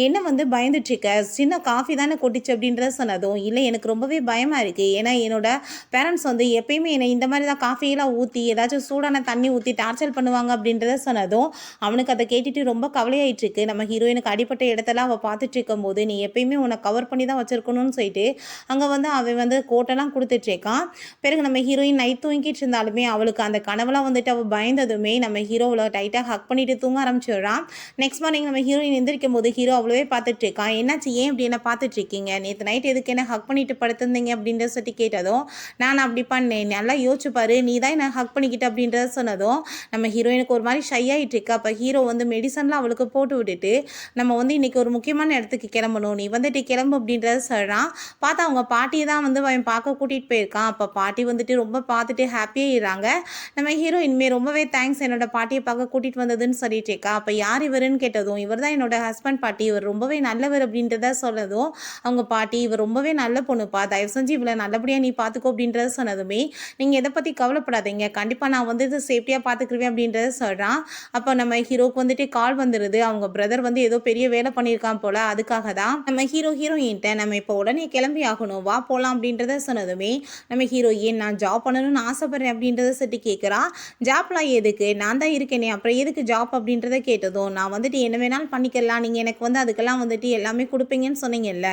என்ன பயந்துட்டு இருக்க, சின்ன காஃபி தானே கொட்டிச்சு அப்படின்றத சொன்னதும் இல்லை எனக்கு ரொம்பவே பயமாக இருக்குது, ஏன்னா என்னோட பேரண்ட்ஸ் எப்பயுமே என்னை இந்த மாதிரி தான் காஃபியெல்லாம் ஊற்றி ஏதாச்சும் சூடான தண்ணி ஊற்றி டார்ச்சர் பண்ணுவாங்க அப்படின்றத சொன்னதும் அவனுக்கு அதை கேட்டுட்டு ரொம்ப கவலையாயிட்டு இருக்கு. நம்ம ஹீரோயினுக்கு அடிப்பட்ட இடத்தெல்லாம் அவள் பார்த்துட்டு இருக்கும்போது நீ எப்பயுமே உன்னை கவர் பண்ணி தான் வச்சிருக்கணும்னு சொல்லிட்டு அங்கே அவன் கோட்டெல்லாம் கொடுத்துட்ருக்கான். பிறகு நம்ம ஹீரோயின் நைட் தூங்கிட்டு இருந்தாலுமே அவளுக்கு அந்த கனவுலாம் அவள் பயந்ததுமே நம்ம ஹீரோவில் டைட்டாக ஹக் பண்ணிட்டு தூங்க ஆரம்பிச்சிடுறான். நெக்ஸ்ட் மார்னிங் நம்ம ஹீரோயின் எந்திரிக்கும் போது ஹீரோ அவ்வளோவே பார்த்துட்டு இருக்கான். என்னாச்சு, ஏன் இப்படி என்ன பார்த்துட்டு இருக்கீங்க, நேற்று நைட் எதுக்கு என்ன ஹக் பண்ணிட்டு படுத்திருந்தீங்க அப்படின்றத சொல்லி கேட்டதும் நான் அப்படி பண்ணேன், நல்லா யோசிச்சு பாரு, நீ தான் என்ன ஹக் பண்ணிக்கிட்ட அப்படின்றத சொன்னதும் நம்ம ஹீரோயினுக்கு ஒரு மாதிரி ஷை ஆகிட்டு இருக்கு. அப்போ ஹீரோ மெடிசன்லாம் அவளுக்கு போட்டு விட்டுட்டு நம்ம இன்றைக்கி ஒரு முக்கியமான இடத்துக்கு கிளம்பணும், நீ கிளம்பு அப்படின்றத சொல்கிறான். பார்த்தா அவங்க பாட்டியை தான் அவன் பார்க்க கூட்டிகிட்டு போயிருக்கான். அப்போ பாட்டி ரொம்ப பார்த்துட்டு ஹாப்பியாகிடுறாங்க. நம்ம ஹீரோ இனிமேல் ரொம்பவே தேங்க்ஸ் என்னோட பாட்டியை பார்க்க கூட்டிகிட்டு வந்ததுன்னு சொல்லிட்டு இருக்கா. அப்போ யார் இவருன்னு கேட்டதும் இவர் தான் என்னோட ஹஸ்பண்ட் பாட்டி, இவர் ரொம்பவே நல்லவர் அப்படின்றத சொன்னதும் அவங்க பாட்டி இவர் ரொம்பவே நல்ல பொண்ணுப்பா, தயவு செஞ்சு இவளை நல்லபடியாக நீ பார்த்துக்கோ அப்படின்றத சொன்னதுமே நீங்கள் எதை பற்றி கவலைப்படாதீங்க, கண்டிப்பாக நான் இது சேஃப்டியாக பார்த்துக்குருவேன் அப்படின்றத சொல்கிறான். அப்போ நம்ம ஹீரோக்கு கால் வந்துடுது. அவங்க பிரதர் ஏதோ பெரிய வேலை பண்ணியிருக்கான் போல், அதுக்காக தான் நம்ம ஹீரோயின்ட்ட நம்ம இப்போ உடனே கிளம்பி ஆகணும், வா போகலாம் அப்படின்றத சொன்னதுமே நம்ம ஹீரோயின் நான் ஜாப் பண்ணணும்னு ஆசைப்பட்றேன் அப்படின்றத சொல்லி கேட்குறா. ஜாப்லாம் எதுக்கு, நான் தான் இருக்கேனே, அப்புறம் எதுக்கு ஜாப் அப்படின்றத கேட்டதும் நான் என்ன வேணாலும் பண்ணிக்கலாம், நீங்கள் எனக்கு அதுக்கெல்லாம் எல்லாமே கொடுப்பீங்கன்னு சொன்னீங்கல்ல,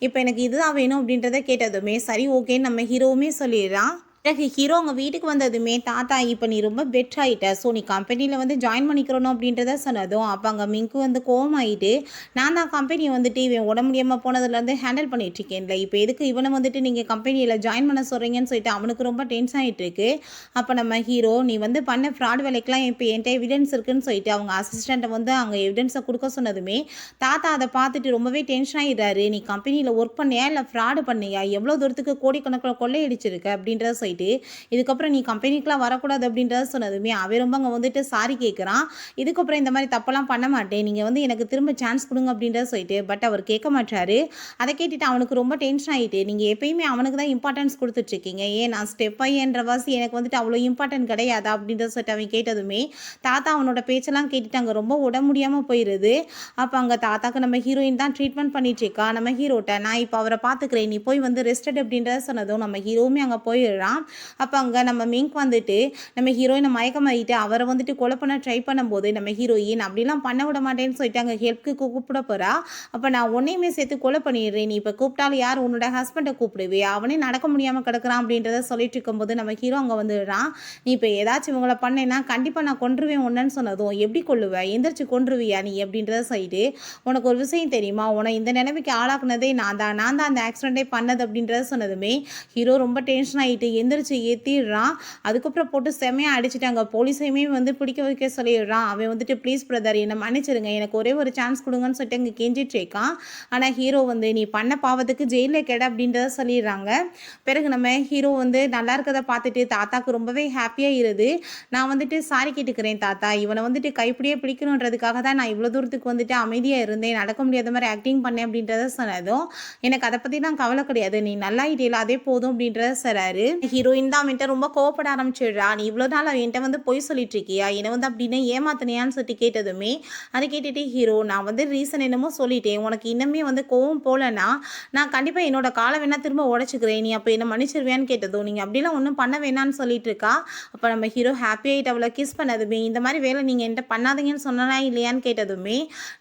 இப்போ எனக்கு இதுதான் வேணும் அப்படின்றத கேட்டதுமே சரி ஓகேன்னு நம்ம ஹீரோவுமே சொல்லிடுறான். பிறகு ஹீரோ அவங்க வீட்டுக்கு வந்ததுமே தாத்தா இப்போ நீ ரொம்ப பெட்டர் ஆகிட்ட, ஸோ நீ கம்பெனியில் ஜாயின் பண்ணிக்கிறணும் அப்படின்றத சொன்னதும் அப்போ அங்கே மிங்கு கோவமாயிட்டு நான் தான் கம்பெனியை இவன் உட முடியாமல் போனதுலேருந்து ஹேண்டில் பண்ணிகிட்ருக்கேன்ல, இப்போ எதுக்கு இவனை நீங்கள் கம்பெனியில் ஜாயின் பண்ண சொல்கிறீங்கன்னு சொல்லிட்டு அவனுக்கு ரொம்ப டென்ஷன் ஆகிட்டு இருக்கு. அப்போ நம்ம ஹீரோ நீ பண்ண ஃப்ராட் வேலைக்கெலாம் இப்போ என்கிட்ட எவிடன்ஸ் இருக்குன்னு சொல்லிட்டு அவங்க அசிஸ்டண்ட்டை அங்கே எவிடன்ஸை கொடுக்க சொன்னதுமே தாத்தா அதை பார்த்துட்டு ரொம்பவே டென்ஷன் ஆகிடுறாரு. நீ கம்பெனியில் ஒர்க் பண்ணியா இல்லை ஃப்ராடு பண்ணியா, எவ்வளோ தூரத்துக்கு கோடிக்கணக்கில் கொள்ளையடிச்சிருக்க அப்படின்றத சொல்லிட்டு இதுக்கப்புறம் நீ கம்பெனிக்கெலாம் வரக்கூடாது அப்படின்றத சொன்னதுமே அவன் ரொம்ப அங்கே சாரி கேட்குறான். இதுக்கப்புறம் இந்த மாதிரி தப்பெல்லாம் பண்ண மாட்டேன், நீங்கள் எனக்கு திரும்ப சான்ஸ் கொடுங்க அப்படின்றத சொல்லிட்டு பட் அவர் கேட்க மாட்டாரு. அதை கேட்டுட்டு அவனுக்கு ரொம்ப டென்ஷன் ஆகிட்டு நீங்கள் எப்பயுமே அவனுக்கு தான் இம்பார்ட்டன்ஸ் கொடுத்துட்ருக்கீங்க, ஏன் நான் ஸ்டெப் என்ற வாசி எனக்கு அவ்வளோ இம்பார்ட்டன்ட் கிடையாதா அப்படின்றத சொல்லிட்டு அவன் கேட்டதுமே தாத்தா அவனோட பேச்செல்லாம் கேட்டுட்டு அங்கே ரொம்ப உட முடியாமல் போயிடுது. அப்போ அங்கே தாத்தாக்கு நம்ம ஹீரோயின் தான் ட்ரீட்மெண்ட் பண்ணிட்டு இருக்கா. நம்ம ஹீரோட்ட நான் இப்போ அவரை பார்த்துக்கிறேன், நீ போய் ரெஸ்டட் அப்படின்றத சொன்னதும் நம்ம ஹீரோவுமே அங்கே போயிடுறான். அப்போ அங்கே நம்ம மிங்க் நம்ம ஹீரோயினை மயக்கமாயிட்டு அவரை கொலை பண்ண ட்ரை பண்ணும்போது நம்ம ஹீரோயின் அப்படிலாம் பண்ண விட மாட்டேன்னு சொல்லிட்டு அங்கே ஹெல்ப்க்கு கூப்பிட போகிறா. அப்போ நான் உன்னையுமே சேர்த்து கொலை பண்ணிடுறேன், நீ இப்போ கூப்பிட்டாலும் யார் உன்னோட ஹஸ்பண்டை கூப்பிடுவே, அவனே நடக்க முடியாமல் கிடக்குறான் அப்படின்றத சொல்லிட்டு இருக்கும்போது நம்ம ஹீரோ அங்கே வந்துடுறான். நீ இப்போ ஏதாச்சும் இவங்களை பண்ணேன்னா கண்டிப்பாக நான் கொன்றுவேன் ஒன்றுன்னு சொன்னதும் எப்படி கொள்ளுவேன், எந்திரிச்சு கொன்றுவியா நீ அப்படின்றத சொல்லிட்டு உனக்கு ஒரு விஷயம் தெரியுமா, உன இந்த நிலைமைக்கு ஆளாக்குனதே நான் தான் அந்த ஆக்சிடென்ட்டே பண்ணது அப்படின்றத சொன்னதுமே ஹீரோ ரொம்ப டென்ஷன் ஆகிட்டு எந்திரிச்சு ஏற்றிடுறான். அதுக்கப்புறம் போட்டு செம்மையாக அடிச்சுட்டாங்க. போலீஸையுமே பிடிக்க வைக்க சொல்லிடுறான். அவன் ப்ளீஸ் பிரதர் என்னை மன்னிச்சிருங்க, எனக்கு ஒரே ஒரு சான்ஸ் கொடுங்கன்னு சொல்லிட்டு அங்கே கெஞ்சிட்டு இருக்கான். ஆனால் ஹீரோ நீ பண்ண பாவத்துக்கு ஜெயிலில் கெட அப்படின்றத சொல்லிடுறாங்க. பிறகு நம்ம ஹீரோ நல்லா இருக்கிறத பார்த்துட்டு தாத்தாக்கு ரொம்பவே ஹாப்பியாக இருது. நான் சாரி கேட்டுக்கிறேன் தாத்தா, இவனை கைப்பிடியே பிடிக்கணுன்றதுக்காக தான் நான் இவ்வளோ தூரத்துக்கு அமைதியாக இருந்தேன், நடக்க முடியாத மாதிரி ஆக்டிங் பண்ணேன் அப்படின்றத சொன்னதும் எனக்கு அதை பற்றி தான் கவலை கிடையாது, நீ நல்லா ஐடியில் அதே போதும் அப்படின்றத சொல்கிறாரு. ஹீரோயின் தான் அவன்கிட்ட ரொம்ப கோவப்பட ஆரம்பிச்சிடுறா. நீ இவ்வளோ நாள் என்கிட்ட பொய் சொல்லிட்டு இருக்கியா, என்னை அப்படின்னா ஏமாத்தினியான்னு சொல்லிட்டு கேட்டதுமே அதை கேட்டுட்டு ஹீரோ நான் ரீசன் என்னமோ சொல்லிட்டேன், உனக்கு இன்னமே கோவம் போலன்னா நான் கண்டிப்பாக என்னோட காலை வேணா திரும்ப உடச்சிக்கிறேன், நீ அப்போ என்னை மன்னிச்சிருவியான்னு கேட்டதும் நீங்கள் அப்படிலாம் ஒன்றும் பண்ண வேணான்னு சொல்லிட்டு இருக்கா. அப்போ நம்ம ஹீரோ ஹாப்பி ஆகிட்டு அவளை கிஸ் பண்ணதுமே இந்த மாதிரி வேலை நீங்கள் என்கிட்ட பண்ணாதீங்கன்னு சொன்னா இல்லையான்னு கேட்டதுமே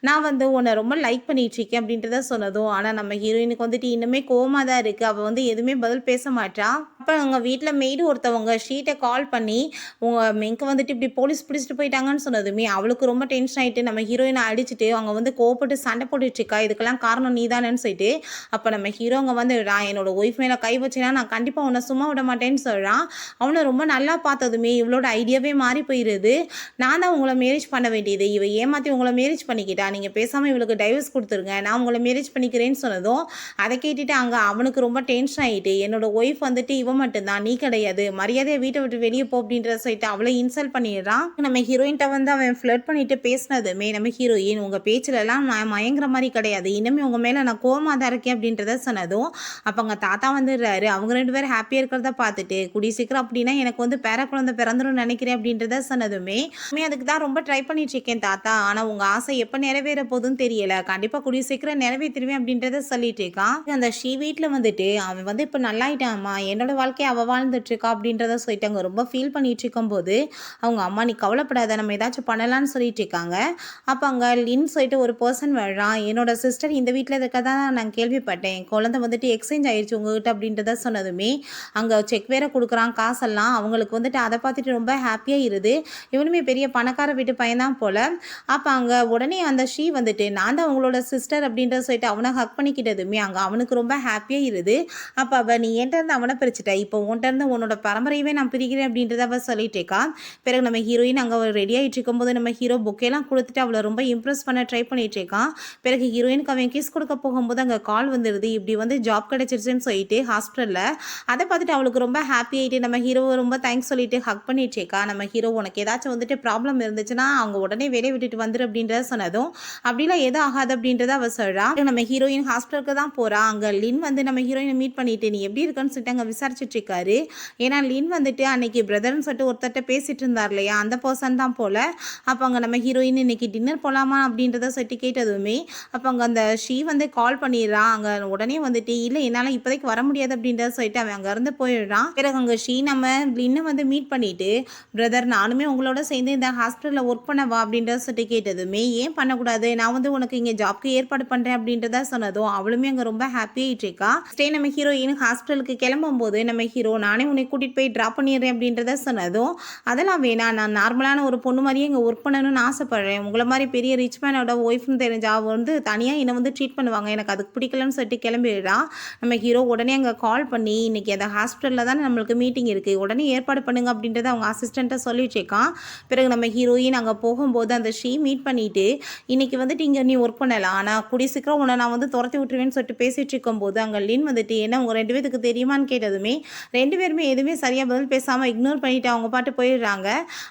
நான் உன்னை ரொம்ப லைக் பண்ணிட்டு இருக்கேன் அப்படின்றத சொன்னதும் ஆனால் நம்ம ஹீரோயினுக்கு இன்னுமே கோவமாக தான் இருக்குது. அவள் எதுவுமே பதில் பேச மாட்டா. அப்போ அவங்க வீட்டில் மெய்டு ஒருத்தவங்க ஷீட்டை கால் பண்ணி உங்கள் எங்கே வந்துட்டு இப்படி போலீஸ் பிடிச்சிட்டு போயிட்டாங்கன்னு சொன்னதுமே அவளுக்கு ரொம்ப டென்ஷன் ஆகிட்டு நம்ம ஹீரோயினை அடிச்சுட்டு அவங்க வந்து கோவப்பட்டு சண்டை போட்டுட்ருக்கா, இதுக்கெல்லாம் காரணம் நீ தானேன்னு சொல்லிட்டு. அப்போ நம்ம ஹீரோங்க வந்து என்னோட ஒய்ஃப் மேலே கை வச்சுனா நான் கண்டிப்பாக உன்னை சும்மா விட மாட்டேன்னு சொல்கிறான். அவனை ரொம்ப நல்லா பார்த்ததுமே இவளோட ஐடியாவே மாறி போயிடுது. நான் தான் உங்களை மேரேஜ் பண்ண வேண்டியது, இவ ஏமாற்றி உங்களை மேரேஜ் பண்ணிக்கிட்டா, நீங்கள் பேசாமல் இவளுக்கு டைவர்ஸ் கொடுத்துருங்க, நான் உங்களை மேரேஜ் பண்ணிக்கிறேன்னு சொன்னதும் அதை கேட்டுட்டு அங்கே அவனுக்கு ரொம்ப டென்ஷன் ஆகிட்டு என்னோட ஒய்ஃப் வந்துட்டு இவன் மட்டும்தான், நீ கிடையாது, மரியாதையை வீட்டை விட்டு வெளியே போ அப்படின்றத சொல்லிட்டு அவளை இன்சல்ட் பண்ணிடுறான். நம்ம ஹீரோயின்ட்ட வந்து அவன் ஃப்ளர்ட் பண்ணிட்டு பேசினதுமே நம்ம ஹீரோயின் உங்கள் பேச்சிலலாம் நான் மயங்குற மாதிரி கிடையாது, இன்னுமே உங்கள் மேலே நான் கோவமாக தான் இருக்கேன் அப்படின்றத சொன்னதும் அப்போ அங்கே தாத்தா வந்துடுறாரு. அவங்க 2 பேரும் ஹாப்பியாக இருக்கிறத பார்த்துட்டு கூடிய சீக்கிரம் அப்படின்னா எனக்கு வந்து பேர குழந்தை பிறந்துடும் நினைக்கிறேன் அப்படின்றத சொன்னதுமே அதுக்கு தான் ரொம்ப ட்ரை பண்ணிட்டு இருக்கேன் தாத்தா, ஆனால் உங்கள் ஆசை எப்போ நிறைவேற போகுதுன்னு தெரியல, கண்டிப்பாக கூடிய சீக்கிரம் நிறைவேற்றிடுவேன் அப்படின்றத சொல்லிட்டு இருக்கான். அந்த ஷீ வீட்டில் வந்துட்டு அவன் வந்து இப்போ நல்லாயிட்டாம்மா, என்னோட வாழ்க்கையை அவள் வாழ்ந்துட்டு இருக்கா அப்படின்றத சொல்லிட்டாங்க. ரொம்ப ஃபீல் பண்ணிட்டு இருக்கும்போது அவங்க அம்மா நீ கவலைப்படாத, நம்ம ஏதாச்சும் பண்ணலான்னு சொல்லிட்டு இருக்காங்க. அப்போ அங்கே லின் சொல்லிட்டு ஒரு பர்சன் வர்றான். என்னோட சிஸ்டர் இந்த வீட்டில் இருக்கதா நான் கேள்விப்பட்டேன், குழந்தை வந்துட்டு எக்ஸ்சேஞ்ச் ஆயிடுச்சு உங்ககிட்ட அப்படின்றத சொன்னதுமே அங்கே செக் வேற கொடுக்குறான் காசெல்லாம். அவங்களுக்கு வந்துட்டு அதை பார்த்துட்டு ரொம்ப ஹாப்பியாக இருது, இவனுமே பெரிய பணக்கார வீட்டு பையன்தான் போல. அப்போ அங்கே உடனே அந்த ஷீ வந்துட்டு நான் தான் அவங்களோட சிஸ்டர் அப்படின்றத சொல்லிட்டு அவனை ஹக் பண்ணிக்கிட்டதுமே அங்கே அவனுக்கு ரொம்ப ஹாப்பியாக இருது. அப்போ அவள் நீ என்கிட்ட இருந்து அவனை பிரிச்சுட்ட, இப்போ உன்கிட்ட இருந்து உன்னோட பரம்பரையவே நான் பிரிக்கிறேன் அப்படின்றத அவள் சொல்லிட்டு இருக்கா. பிறகு நம்ம ஹீரோயின் அங்கே ரெடி ஆகிட்டு இருக்கும்போது நம்ம ஹீரோ புக்கெல்லாம் கொடுத்துட்டு அவளை ரொம்ப இம்ப்ரெஸ் பண்ண ட்ரை பண்ணிட்டு இருக்கான். பிறகு ஹீரோயினுக்கு அவன் கிஸ் கொடுக்க போகும்போது அங்கே கால் வந்துடுது, இப்படி வந்து ஜாப் கிடைச்சிருச்சுன்னு சொல்லிட்டு ஹாஸ்பிட்டலில். அதை பார்த்துட்டு அவளுக்கு ரொம்ப ஹாப்பி ஆகிட்டு நம்ம ஹீரோவை ரொம்ப தேங்க்ஸ் சொல்லிட்டு ஹக் பண்ணிட்டு இருக்கா. நம்ம ஹீரோ உனக்கு ஏதாச்சும் வந்துட்டு ப்ராப்ளம் இருந்துச்சுன்னா அவங்க உடனே வேலையை விட்டுட்டு வந்துரு அப்படின்றத சொன்னதும் அப்படிலாம் எதுவும் ஆகாது அப்படின்றத அவள் சொல்கிறா. நம்ம ஹீரோயின் ஹாஸ்பிட்டலுக்கு தான் போகிறா. அங்கே லின் வந்து நம்ம ஹீரோயினை மீட் பண்ணிட்டு நீ எப்படி இருக்குன்னு சொல்லிட்டு அங்கே விசாரிச்சுட்டு இருக்காரு. ஏன்னா லின் வந்துட்டு அன்னைக்கு பிரதர்னு சொல்லிட்டு ஒருத்தட்ட பேசிட்டு இருந்தார் இல்லையா, அந்த பர்சன் தான் போல. அப்போ அங்கே நம்ம ஹீரோயின் இன்னைக்கு டின்னர் போகலாமா அப்படின்றத சொல்லிட்டு கேட்டதுமே அப்போ அங்கே அந்த ஷீ வந்து கால் பண்ணிடுறான். அங்கே உடனே வந்துட்டு இல்லை என்னால் இப்போதைக்கு வர முடியாது அப்படின்றத சொல்லிட்டு அவன் அங்கேருந்து போயிடுறான். பிறகு அங்கே ஷீ நம்ம லின்னை வந்து மீட் பண்ணிட்டு பிரதர் நானுமே உங்களோட சேர்ந்து இந்த ஹாஸ்பிட்டலில் ஒர்க் பண்ணவா அப்படின்றத சொல்லிட்டு கேட்டதுமே ஏன் பண்ணக்கூடாது, நான் வந்து உனக்கு இங்கே ஜாப்க்கு ஏற்பாடு பண்ணுறேன் அப்படின்றத சொன்னதும் அவளுமே அங்கே ரொம்ப ஹாப்பியாகிட்டு இருக்கா. ஸ்டே நம்ம ஹீரோயின் ஹாஸ்பிட்டலுக்கு கிளம்பும் போது நம்ம ஹீரோ நானே உன்னை கூட்டிகிட்டு போய் ட்ராப் பண்ணிடுறேன் அப்படின்றத சொன்னதும் அதெல்லாம் வேணாம், நான் நார்மலான ஒரு பொண்ணு மாதிரியே இங்கே ஒர்க் பண்ணணும்னு ஆசைப்பட்றேன், உங்களை மாதிரி பெரிய ரிச் மேனோட ஒய்ஃப்னு தெரிஞ்சா வந்து தனியாக என்னை வந்து ட்ரீட் பண்ணுவாங்க, எனக்கு அதுக்கு பிடிக்கலன்னு சொல்லிட்டு கிளம்பிடுறான். நம்ம ஹீரோ உடனே அங்கே கால் பண்ணி இன்றைக்கி அந்த ஹாஸ்பிட்டலில் தான் நம்மளுக்கு மீட்டிங் இருக்குது, உடனே ஏற்பாடு பண்ணுங்க அப்படின்றத அவங்க அசிஸ்டண்ட்டை சொல்லிட்டு இருக்கான். பிறகு நம்ம ஹீரோயின் அங்கே போகும்போது அந்த ஷீ மீட் பண்ணிவிட்டு இன்றைக்கி வந்துட்டு இங்கே நீ ஒர்க் பண்ணலாம், ஆனால் கூடிய சீக்கிரம் உன்னை நான் வந்து துரத்தி விட்டுருவேன்னு சொல்லிட்டு பேசிகிட்டு இருக்கும்போது அங்கே லின் வந்துட்டு என்ன உங்கள் 2 பேருக்கு தெரியுமான்னு கேட்டதுமே 2 பேருமே எதுவுமே சரியாக பதில் பேசாமல் இக்னோர் பண்ணிவிட்டு அவங்க பாட்டு போயிடுறாங்க.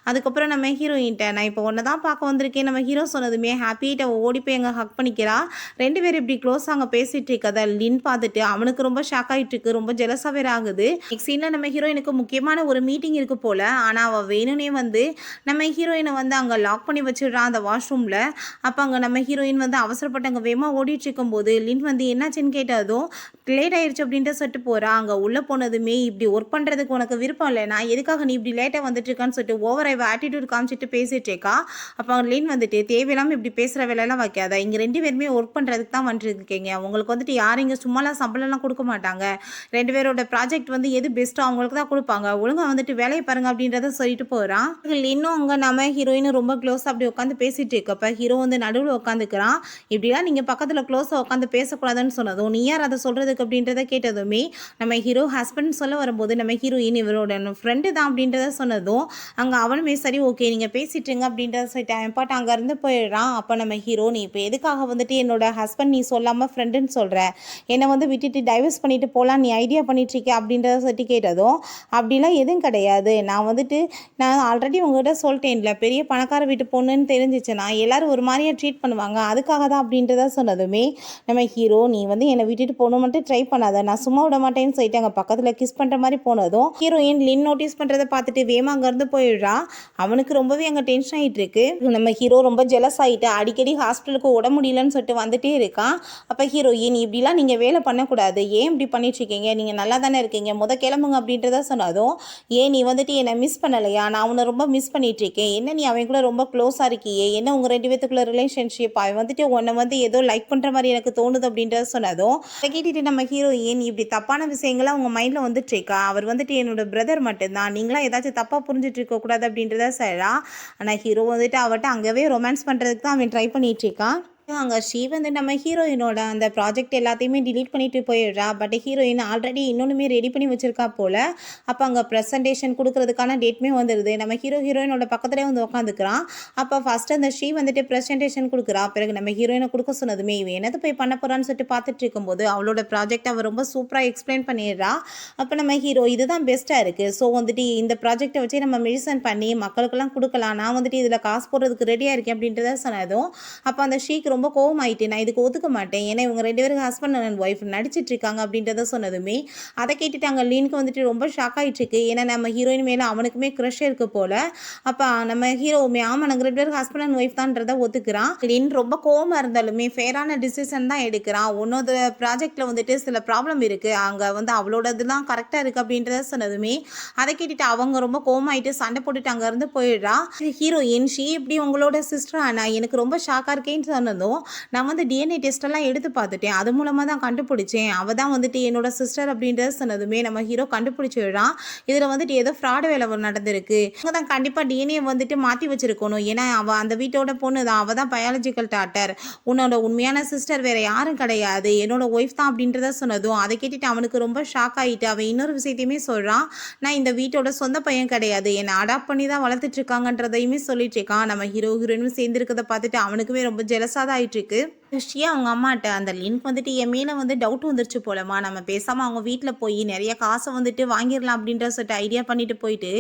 அதுக்கப்புறம் நம்ம ஹீரோயின்ட்ட நான் இப்போ ஒன்றை தான் பார்க்க வந்திருக்கேன் நம்ம ஹீரோ சொன்னதுமே ஹாப்பிகிட்ட ஓடி போய் அங்கே ஹக் பண்ணிக்கிறா. 2 பேரும் இப்படி க்ளோஸ் அங்கே பேசிகிட்டு இருக்கதை லின் பார்த்துட்டு அவனுக்கு ரொம்ப ஷாக் ஆகிட்டு இருக்கு, ரொம்ப ஜெலஸாக வேற ஆகுது. நெக்ஸ்ட் சீனில் நம்ம ஹீரோயினுக்கு முக்கியமான ஒரு மீட்டிங் இருக்குது போல், ஆனால் அவள் வேணும்னே வந்து நம்ம ஹீரோயினை வந்து அங்கே லாக் பண்ணி வச்சிடுறான் அந்த வாஷ்ரூமில். அப்போ அங்கே நம்ம ஹீரோயின் வந்து அவசரப்பட்டு அங்கே வேகமாக ஓடிட்டு இருக்கும்போது லின் வந்து என்னாச்சுன்னு கேட்டதும் லேட் ஆயிடுச்சு அப்படின்ட்டு சொல்லிட்டு போகிறா. அங்கே உள்ளே போனதுமே இப்படி ஒர்க் பண்ணுறதுக்கு உனக்கு விருப்பம் இல்லை, நான் எதுக்காக நீ இப்படி லேட்டாக வந்துட்டு இருக்கான்னு சொல்லிட்டு ஓவர் ஐவ் ஆட்டிடியூட் காமிச்சிட்டு பேசிட்டு இருக்கா. அப்போ லின் வந்துட்டு தேவையில்லாமல் இப்படி பேசுகிற வேலையெல்லாம் வைக்காத, இங்கே 2 பேருமே ஒர்க் பண்ணுறதுக்கு தான் வந்துருக்கீங்க, உங்களுக்கு வந்துட்டு யாரும் இங்கே சும்மாலாம் சம்பளம்லாம் கொடுக்க மாட்டாங்க, 2 பேரோட ப்ராஜெக்ட் வந்து எது பெஸ்ட்டோ அவங்களுக்கு தான் கொடுப்பாங்க, ஒழுங்காக வந்துட்டு வேலையை பாருங்க அப்படின்றத சொல்லிட்டு போகிறான். லின்னும் அங்கே நம்ம ஹீரோயினும் ரொம்ப க்ளோஸாக அப்படி உட்காந்து பேசிட்டு இருக்கப்ப ஹீரோ வந்து நடுவில் உட்காந்துக்கிறான். இப்படிலாம் நீங்கள் பக்கத்தில் க்ளோஸாக உட்காந்து பேசக்கூடாதுன்னு சொன்னதும் நீ யார் அதை சொல்கிறதுக்கு அப்படின்றத கேட்டதுமே நம்ம ஹீரோ ஹஸ்பண்ட் சொல்ல வரும்போது நம்ம ஹீரோயின் இவரோட ஃப்ரெண்டு தான் அப்படின்றத சொன்னதும் அங்கே அவனுமே சரி ஓகே நீங்கள் பேசிட்டுங்க அப்படின்றத சொல்லிட்டு அவன் பாட்டு அங்கேருந்து போயிடுறான். அப்போ நம்ம ஹீரோ நீ இப்போ எதுக்காக வந்துட்டு என்னோட ஹஸ்பண்ட் நீ சொல்லாமல் ஃப்ரெண்டுன்னு சொல்கிற, என்னை வந்து விட்டுட்டு டைவர்ஸ் பண்ணிட்டு போகலாம் நீ ஐடியா பண்ணிட்டுருக்க அப்படின்றத சொல்லிட்டு கேட்டதும் அப்படிலாம் எதுவும் கிடையாது, நான் ஆல்ரெடி உங்கள்கிட்ட சொல்லிட்டேன்ல பெரிய பணக்கார வீட்டு பொண்ணுன்னு தெரிஞ்சிச்சுன்னா எல்லாரும் ஒரு மாதிரியா ட்ரீட் பண்ணுவாங்க, அதுக்காக தான் அப்படின்றத சொன்னதுமே நம்ம ஹீரோ நீ வந்து என்னை விட்டுட்டு போகணும் மட்டும் ட்ரை பண்ணாத, நான் சும்மா விட மாட்டேன்னு சொல்லிட்டு அங்கே பக்கத்தில் கிஸ் பண்ணுற மாதிரி போனதும் ஹீரோயின் லின் நோட்டீஸ் பண்ணுறதை பார்த்துட்டு வேமா அங்கேருந்து போயிடுறா. அவனுக்கு ரொம்பவே அங்கே டென்ஷன் ஆகிட்டு இருக்கு. நம்ம ஹீரோ ரொம்ப ஜெலஸ் ஆகிட்டு அடிக்கடி ஹாஸ்பிட்டலுக்கு விட முடியலன்னு சொல்லிட்டு வந்துட்டே இருக்கான். அப்போ ஹீரோயின் இப்படிலாம் நீங்கள் வேலை பண்ணக்கூடாது, ஏன் இப்படி பண்ணிட்டு இருக்கீங்க, நீங்கள் நல்லா தானே இருக்கீங்க, கிளம்புங்க அப்படின்றத சொன்னதும் ஏன் நீ வந்துட்டு என்னை மிஸ் பண்ணலையா, நான் அவனை ரொம்ப மிஸ் பண்ணிட்டு இருக்கேன், என்ன நீ அவன் கூட ரொம்ப க்ளோஸாக இருக்கியே, என்ன உங்கள் 2 பேத்துக்குள்ள ரிலேஷன்ஷிப், அவன் வந்துட்டு உன்னை வந்து ஏதோ லைக் பண்ணுற மாதிரி எனக்கு தோணுது அப்படின்றத சொன்னதும் அதை கேட்டுட்டு நம்ம ஹீரோயின் இப்படி தப்பான விஷயங்களை அவங்க மைண்டில் வெளியில் வந்துட்டுருக்கா. அவர் வந்துட்டு என்னோட பிரதர் மட்டும்தான், நீங்களாம் ஏதாச்சும் தப்பாக புரிஞ்சுட்டு இருக்கக்கூடாது அப்படின்றத சொல்கிறா. ஆனால் ஹீரோ வந்துட்டு அவட்ட அங்கவே ரொமான்ஸ் பண்ணுறதுக்கு தான் அவன் ட்ரை பண்ணிகிட்ருக்கான். அங்க ஸ்ரீ வந்து நம்ம ஹீரோயினோட அந்த ப்ராஜெக்ட் எல்லாத்தையுமே டிலீட் பண்ணிட்டு போயிடுறா. பட் ஹீரோயின் ஆல்ரெடி இன்னொன்றுமே ரெடி பண்ணி வச்சிருக்கா போல. அப்போ அங்கே ப்ரெசன்டேஷன் கொடுக்கறதுக்கான டேட்மே வந்துடுது. நம்ம ஹீரோயினோட பக்கத்துலேயே வந்து உட்காந்துக்கிறான். அப்போ ஃபர்ஸ்ட் அந்த ஸ்ரீ வந்துட்டு ப்ரெசன்டேஷன் கொடுக்குறா. பிறகு நம்ம ஹீரோயினை கொடுக்க சொன்னதுமே இவன் என்னது போய் பண்ண போறான்னு சொல்லிட்டு பார்த்துட்டு இருக்கும்போது அவளோட ப்ராஜெக்ட் அவள் ரொம்ப சூப்பராக எக்ஸ்பிளைன் பண்ணிடுறா. அப்போ நம்ம ஹீரோ இதுதான் பெஸ்ட்டாக இருக்குது, ஸோ வந்துட்டு இந்த ப்ராஜெக்டை வச்சு நம்ம மெடிசன் பண்ணி மக்களுக்கெல்லாம் கொடுக்கலாம், நான் வந்துட்டு இதில் காசு போடுறதுக்கு ரெடியாக இருக்கேன் அப்படின்றத சொன்னதும் அப்போ அந்த ஸ்ரீக்கு ரொம்ப கோவம் ஆயிட்டு, நான் இதுக்கு ஒத்துக்க மாட்டேன், ஏன்னா இவங்க 2 பேரும் ஹஸ்பண்ட் அண்ட் ஒய்ஃப் நடிச்சிட்டு இருக்காங்க அப்படின்றத சொன்னதுமே அதை கேட்டுட்டு அங்கே லீனுக்கு வந்துட்டு ரொம்ப ஷாக் ஆகிட்டு இருக்கு. ஏன்னா நம்ம ஹீரோயின் மேலே அவனுக்குமே க்ரஷ் இருக்கு போல. அப்போ நம்ம ஹீரோவுமே ஆமாம் நாங்கள் 2 பேரும் ஹஸ்பண்ட் அண்ட் ஒய்ஃப் தான்றதை ஒத்துக்கிறான். லீன் ரொம்ப கோவமாக இருந்தாலுமே ஃபேரான டிசிஷன் தான் எடுக்கிறான். ஒன்னோட ப்ராஜெக்டில் வந்துட்டு சில ப்ராப்ளம் இருக்குது, அங்கே வந்து அவளோடதுலாம் கரெக்டாக இருக்குது அப்படின்றத சொன்னதுமே அதை கேட்டுட்டு அவங்க ரொம்ப கோவமாயிட்டு சண்டை போட்டுட்டு அங்கேருந்து போயிடுறா. ஹீரோயின் ஷீ இப்படி உங்களோட சிஸ்டர் ஆனால் எனக்கு ரொம்ப ஷாக்காக இருக்கேன்னு சொன்னதும் நான் வந்து டிஎன்ஏ டெஸ்ட்டெல்லாம் எடுத்து பார்த்துட்டேன், அது மூலமாக தான் கண்டுபிடிச்சேன், அவள் தான் வந்துட்டு என்னோட சிஸ்டர் அப்படின்றத சொன்னதுமே நம்ம ஹீரோ கண்டுபிடிச்சிடுறான். இதில் வந்துட்டு ஏதோ ஃப்ராடு வேலை நடந்திருக்கு, அவங்க தான் கண்டிப்பாக டிஎன்ஏ வந்துட்டு மாற்றி வச்சிருக்கணும், ஏன்னா அவள் அந்த வீட்டோட பொண்ணு தான், அவள் தான் பயாலஜிக்கல் டாக்டர், உன்னோட உண்மையான சிஸ்டர் வேறு யாரும் கிடையாது, என்னோட ஒய்ஃப் தான் அப்படின்றத சொன்னதும் அதை கேட்டுட்டு அவனுக்கு ரொம்ப ஷாக் ஆகிட்டு அவன் இன்னொரு விஷயத்தையுமே சொல்கிறான். நான் இந்த வீட்டோட சொந்த பையன் கிடையாது, என்னை அடாப்ட் பண்ணி தான் வளர்த்துட்டு இருக்காங்கன்றதையுமே சொல்லிட்டு இருக்கான். நம்ம ஹீரோயினும் சேர்ந்துருக்கதை பார்த்துட்டு அவனுக்குமே ரொம்ப ஜெலஸாக தான் ஆயிட்டு இருக்கு. ஸ்ரீயா அவங்க அம்மாட்ட அந்த லிங்க் வந்துட்டு என் மேலே வந்து டவுட் வந்துருச்சு போலமா, நம்ம பேசாமல் அவங்க வீட்டில் போய் நிறைய காசை வந்துட்டு வாங்கிடலாம் அப்படின்ற சொல்லிட்டு ஐடியா பண்ணிட்டு போயிட்டு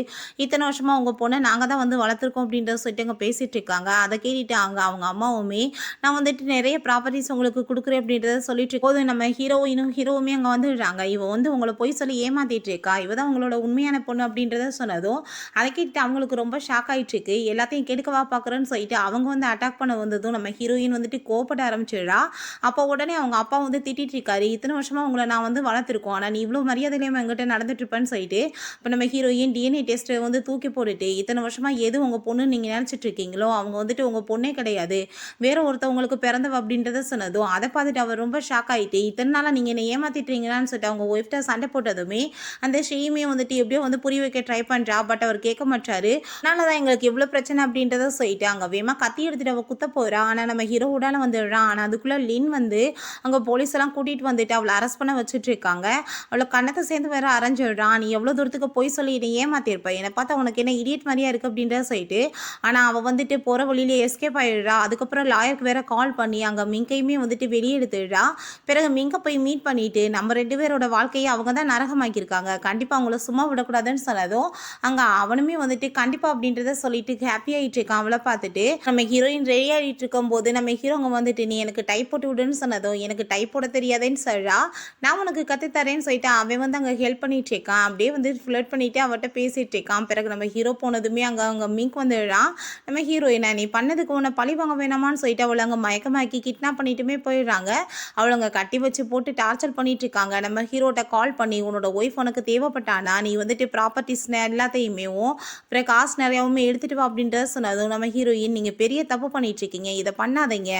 இத்தனை வருஷமாக அவங்க பொண்ணை நாங்கள் தான் வந்து வளர்த்துருக்கோம் அப்படின்ற சொல்லிட்டு அங்கே பேசிகிட்டு இருக்காங்க. அதை கேட்டுட்டு அவங்க அம்மாவுமே நான் வந்துட்டு நிறைய ப்ராப்பர்ட்டிஸ் உங்களுக்கு கொடுக்குறேன் அப்படின்றத சொல்லிட்டு போது நம்ம ஹீரோவுமே அங்கே வந்துடுறாங்க. இவ வந்து உங்களை போய் சொல்லி ஏமாத்திட்டு இருக்கா, இவ தான் உங்களோட உண்மையான பொண்ணு அப்படின்றத சொன்னதும் அதை கேட்டுட்டு அவங்களுக்கு ரொம்ப ஷாக் ஆகிட்டு இருக்கு. எல்லாத்தையும் கெடுக்கவா பார்க்குறேன்னு சொல்லிட்டு அவங்க வந்து அட்டாக் பண்ண வந்ததும் நம்ம ஹீரோயின் வந்துட்டு கோபப்பட ஆரம்பிச்சிடுறா. அப்போ உடனே அவங்க அப்பா வந்து திட்டிட்டு இருக்காரு, இத்தனை வருஷமா உங்களை நான் வந்து வளர்த்துருக்கோம், ஆனால் நீ இவ்வளோ மரியாதையிலேயே எங்கிட்ட நடந்துட்டு இருப்பேன்னு சொல்லிட்டு இப்போ நம்ம ஹீரோயின் டிஎன்ஏ டெஸ்ட்டை வந்து தூக்கி போட்டுட்டு இத்தனை வருஷமா எது உங்கள் பொண்ணு நீங்கள் நினச்சிட்டு இருக்கீங்களோ அவங்க வந்துட்டு உங்கள் பொண்ணே கிடையாது, வேற ஒருத்தவங்களுக்கு பிறந்தவ அப்படின்றத சொன்னதும் அதை பார்த்துட்டு அவர் ரொம்ப ஷாக் ஆகிட்டு இத்தனை நாளாக நீங்கள் என்ன ஏமாத்திட்டுறீங்களான்னு சொல்லிட்டு அவங்க ஒய்ஃப்ட்ட சண்டை போட்டதுமே அந்த ஸ்ரீமே வந்துட்டு எப்படியோ வந்து புரிய வைக்க ட்ரை பண்ணுறா. பட் அவர் கேட்க மாட்டாரு. அதனால தான் எங்களுக்கு எவ்வளோ பிரச்சனை அப்படின்றத சொல்லிட்டு அங்கே வேமா கத்தி எடுத்துட்டு அவள் குத்த போகிறா. ஆனால் நம்ம ஹீரோ உடால வந்துடுறான். ஆனால் அதுக்குள்ளே லின் வந்து அங்கே போலீஸ் எல்லாம் கூட்டிகிட்டு வந்துட்டு அவளை அரெஸ்ட் பண்ண வச்சுட்டு இருக்காங்க. அவளை கண்ணத்தை சேர்ந்து வேற அரைஞ்சிடுறான். நீ எவ்வளோ தூரத்துக்கு போய் சொல்லி என்னை ஏமாத்திருப்ப, என்னை பார்த்தா உனக்கு என்ன இடியட் மாதிரியா இருக்குது அப்படின்றத சொல்லிட்டு ஆனால் அவள் வந்துட்டு போகிற வழியிலே எஸ்கேப் ஆகிடுறா. அதுக்கப்புறம் லாயருக்கு வேற கால் பண்ணி அங்கே மிங்கையுமே வந்துட்டு வெளியே எடுத்துடுறா. பிறகு மிங்கை போய் மீட் பண்ணிட்டு நம்ம 2 பேரோட வாழ்க்கையை அவங்க தான் நரகமாக்கியிருக்காங்க, கண்டிப்பாக அவங்கள சும்மா விடக்கூடாதுன்னு சொன்னதும் அங்கே அவனுமே வந்துட்டு கண்டிப்பாக அப்படின்றத சொல்லிட்டு ஹாப்பி ஆகிட்டு இருக்கான். அவளை பார்த்துட்டு நம்ம ஹீரோயின் ரெடி ஆகிட்டு இருக்கும் போது நம்ம ஹீரோங்க வந்துட்டு நீ எனக்கு டை போட்டு விடுன்னு சொன்னதும் எனக்கு டை போட தெரியாதேன்னு சொல்கிறா. நான் உனக்கு கற்றுத்தரேன்னு சொல்லிட்டு அவன் வந்து அங்கே ஹெல்ப் பண்ணிட்டு இருக்கான். அப்படியே வந்து ஃப்ளர்ட் பண்ணிட்டு அவட்ட பேசிட்டு இருக்கான். பிறகு நம்ம ஹீரோ போனதுமே அங்கே மிங்க் வந்துடுறான். நம்ம ஹீரோயினை நீ பண்ணதுக்கு உன்னை பழி வாங்க வேணாமான்னு சொல்லிட்டு அவளை அங்கே மயக்கமாக்கி கிட்னாப் பண்ணிட்டுமே போயிடுறாங்க. அவளை அங்கே கட்டி வச்சு போட்டு டார்ச்சர் பண்ணிட்டு இருக்காங்க. நம்ம ஹீரோட்ட கால் பண்ணி உன்னோட ஒய்ஃப் உனக்கு தேவைப்பட்டானா நீ வந்துட்டு ப்ராப்பர்ட்டிஸ் எல்லாத்தையுமே அப்புறம் காசு நிறையாவுமே எடுத்துகிட்டு வா அப்படின்றத சொன்னதும் நம்ம ஹீரோயின் நீங்கள் பெரிய தப்பு பண்ணிட்டு இருக்கீங்க, இதை பண்ணாதீங்க,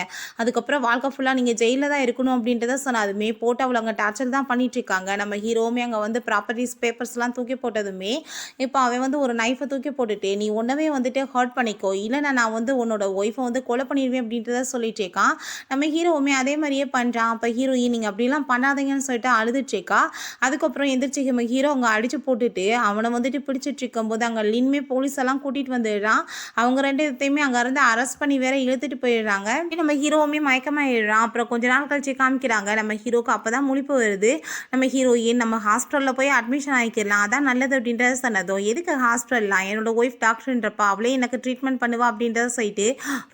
அதுக்கப்புறம் வாழ்க்கை ஃபுல்லாக நீங்கள் ஜெயிலில் தான் இருக்கணும் அப்படின்றத சொன்னதுமே போட்டு அவளை அங்கே டார்ச்சர் தான் பண்ணிட்டு இருக்காங்க. நம்ம ஹீரோவுமே அங்கே வந்து ப்ராப்பர்ட்டிஸ் பேப்பர்ஸ்லாம் தூக்கி போட்டதுமே இப்போ அவன் வந்து ஒரு நைஃபை தூக்கி போட்டுட்டு நீ ஒன்றவே வந்துட்டு ஹர்ட் பண்ணிக்கோ, இல்லைன்னா நான் வந்து உன்னோட ஒய்ஃபை வந்து கொலை பண்ணிடுவேன் அப்படின்றத சொல்லிட்டு இருக்கான். நம்ம ஹீரோவுமே அதே மாதிரியே பண்ணுறான். அப்போ ஹீரோயின் நீங்கள் அப்படிலாம் பண்ணாதீங்கன்னு சொல்லிட்டு அழுதுட்ருக்கா. அதுக்கப்புறம் எந்திரிச்சு ஹீரோ அங்கே அடித்து போட்டுட்டு அவனை வந்துட்டு பிடிச்சிட்டு இருக்கும்போது அங்கே லின்மே போலீஸ் எல்லாம் கூட்டிகிட்டு வந்துடுறான். அவங்க 2 பேர்த்தையுமே அங்கே இருந்து அரெஸ்ட் பண்ணி வேற இழுத்துட்டு போயிடுறாங்க. நம்ம ஹீரோவுமே மயக்கமாயிடுறான். அப்புறம் கொஞ்ச நாள் கழிச்சு காமிக்கிறாங்க. நம்ம ஹீரோக்கு அப்போ தான் முழிப்பு வருது. நம்ம ஹீரோயின் நம்ம ஹாஸ்பிட்டலில் போய் அட்மிஷன் ஆகிக்கலாம், அதான் நல்லது அப்படின்றத சொன்னதும் எதுக்கு ஹாஸ்பிட்டல்லாம், என்னோட ஒய்ஃப் டாக்டர்ன்றப்ப அவளே எனக்கு ட்ரீட்மெண்ட் பண்ணுவா அப்படின்றத சொல்லிட்டு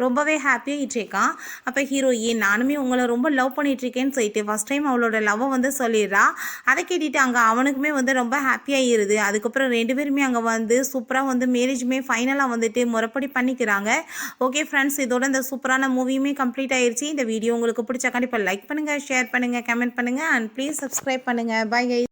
ரொம்பவே ஹாப்பியாகிட்டு இருக்கான். அப்போ ஹீரோயின் நானுமே உங்களை ரொம்ப லவ் பண்ணிட்டு இருக்கேன்னு சொல்லிட்டு ஃபஸ்ட் டைம் அவளோட லவ்வை வந்து சொல்லிடுறா. அதை கேட்டுட்டு அங்கே அவனுக்குமே வந்து ரொம்ப ஹாப்பியாகிடுது. அதுக்கப்புறம் 2 பேருமே அங்கே வந்து சூப்பராக வந்து மேரேஜுமே ஃபைனலாக வந்துட்டு முறைப்படி பண்ணிக்கிறாங்க. ஓகே ஃப்ரெண்ட்ஸ், இதோட இந்த சூப்பரான மூவியுமே கம்ப்ளீட் ஆயிடுச்சு. இந்த வீடியோ உங்களுக்கு பிடிச்சா கண்டிப்பாக லைக் பண்ணுங்கள், ஷேர் பண்ணுங்கள், கமெண்ட் பண்ணுங்கள் அண்ட் ப்ளீஸ் சப்ஸ்கிரைப் பண்ணுங்கள். Bye guys.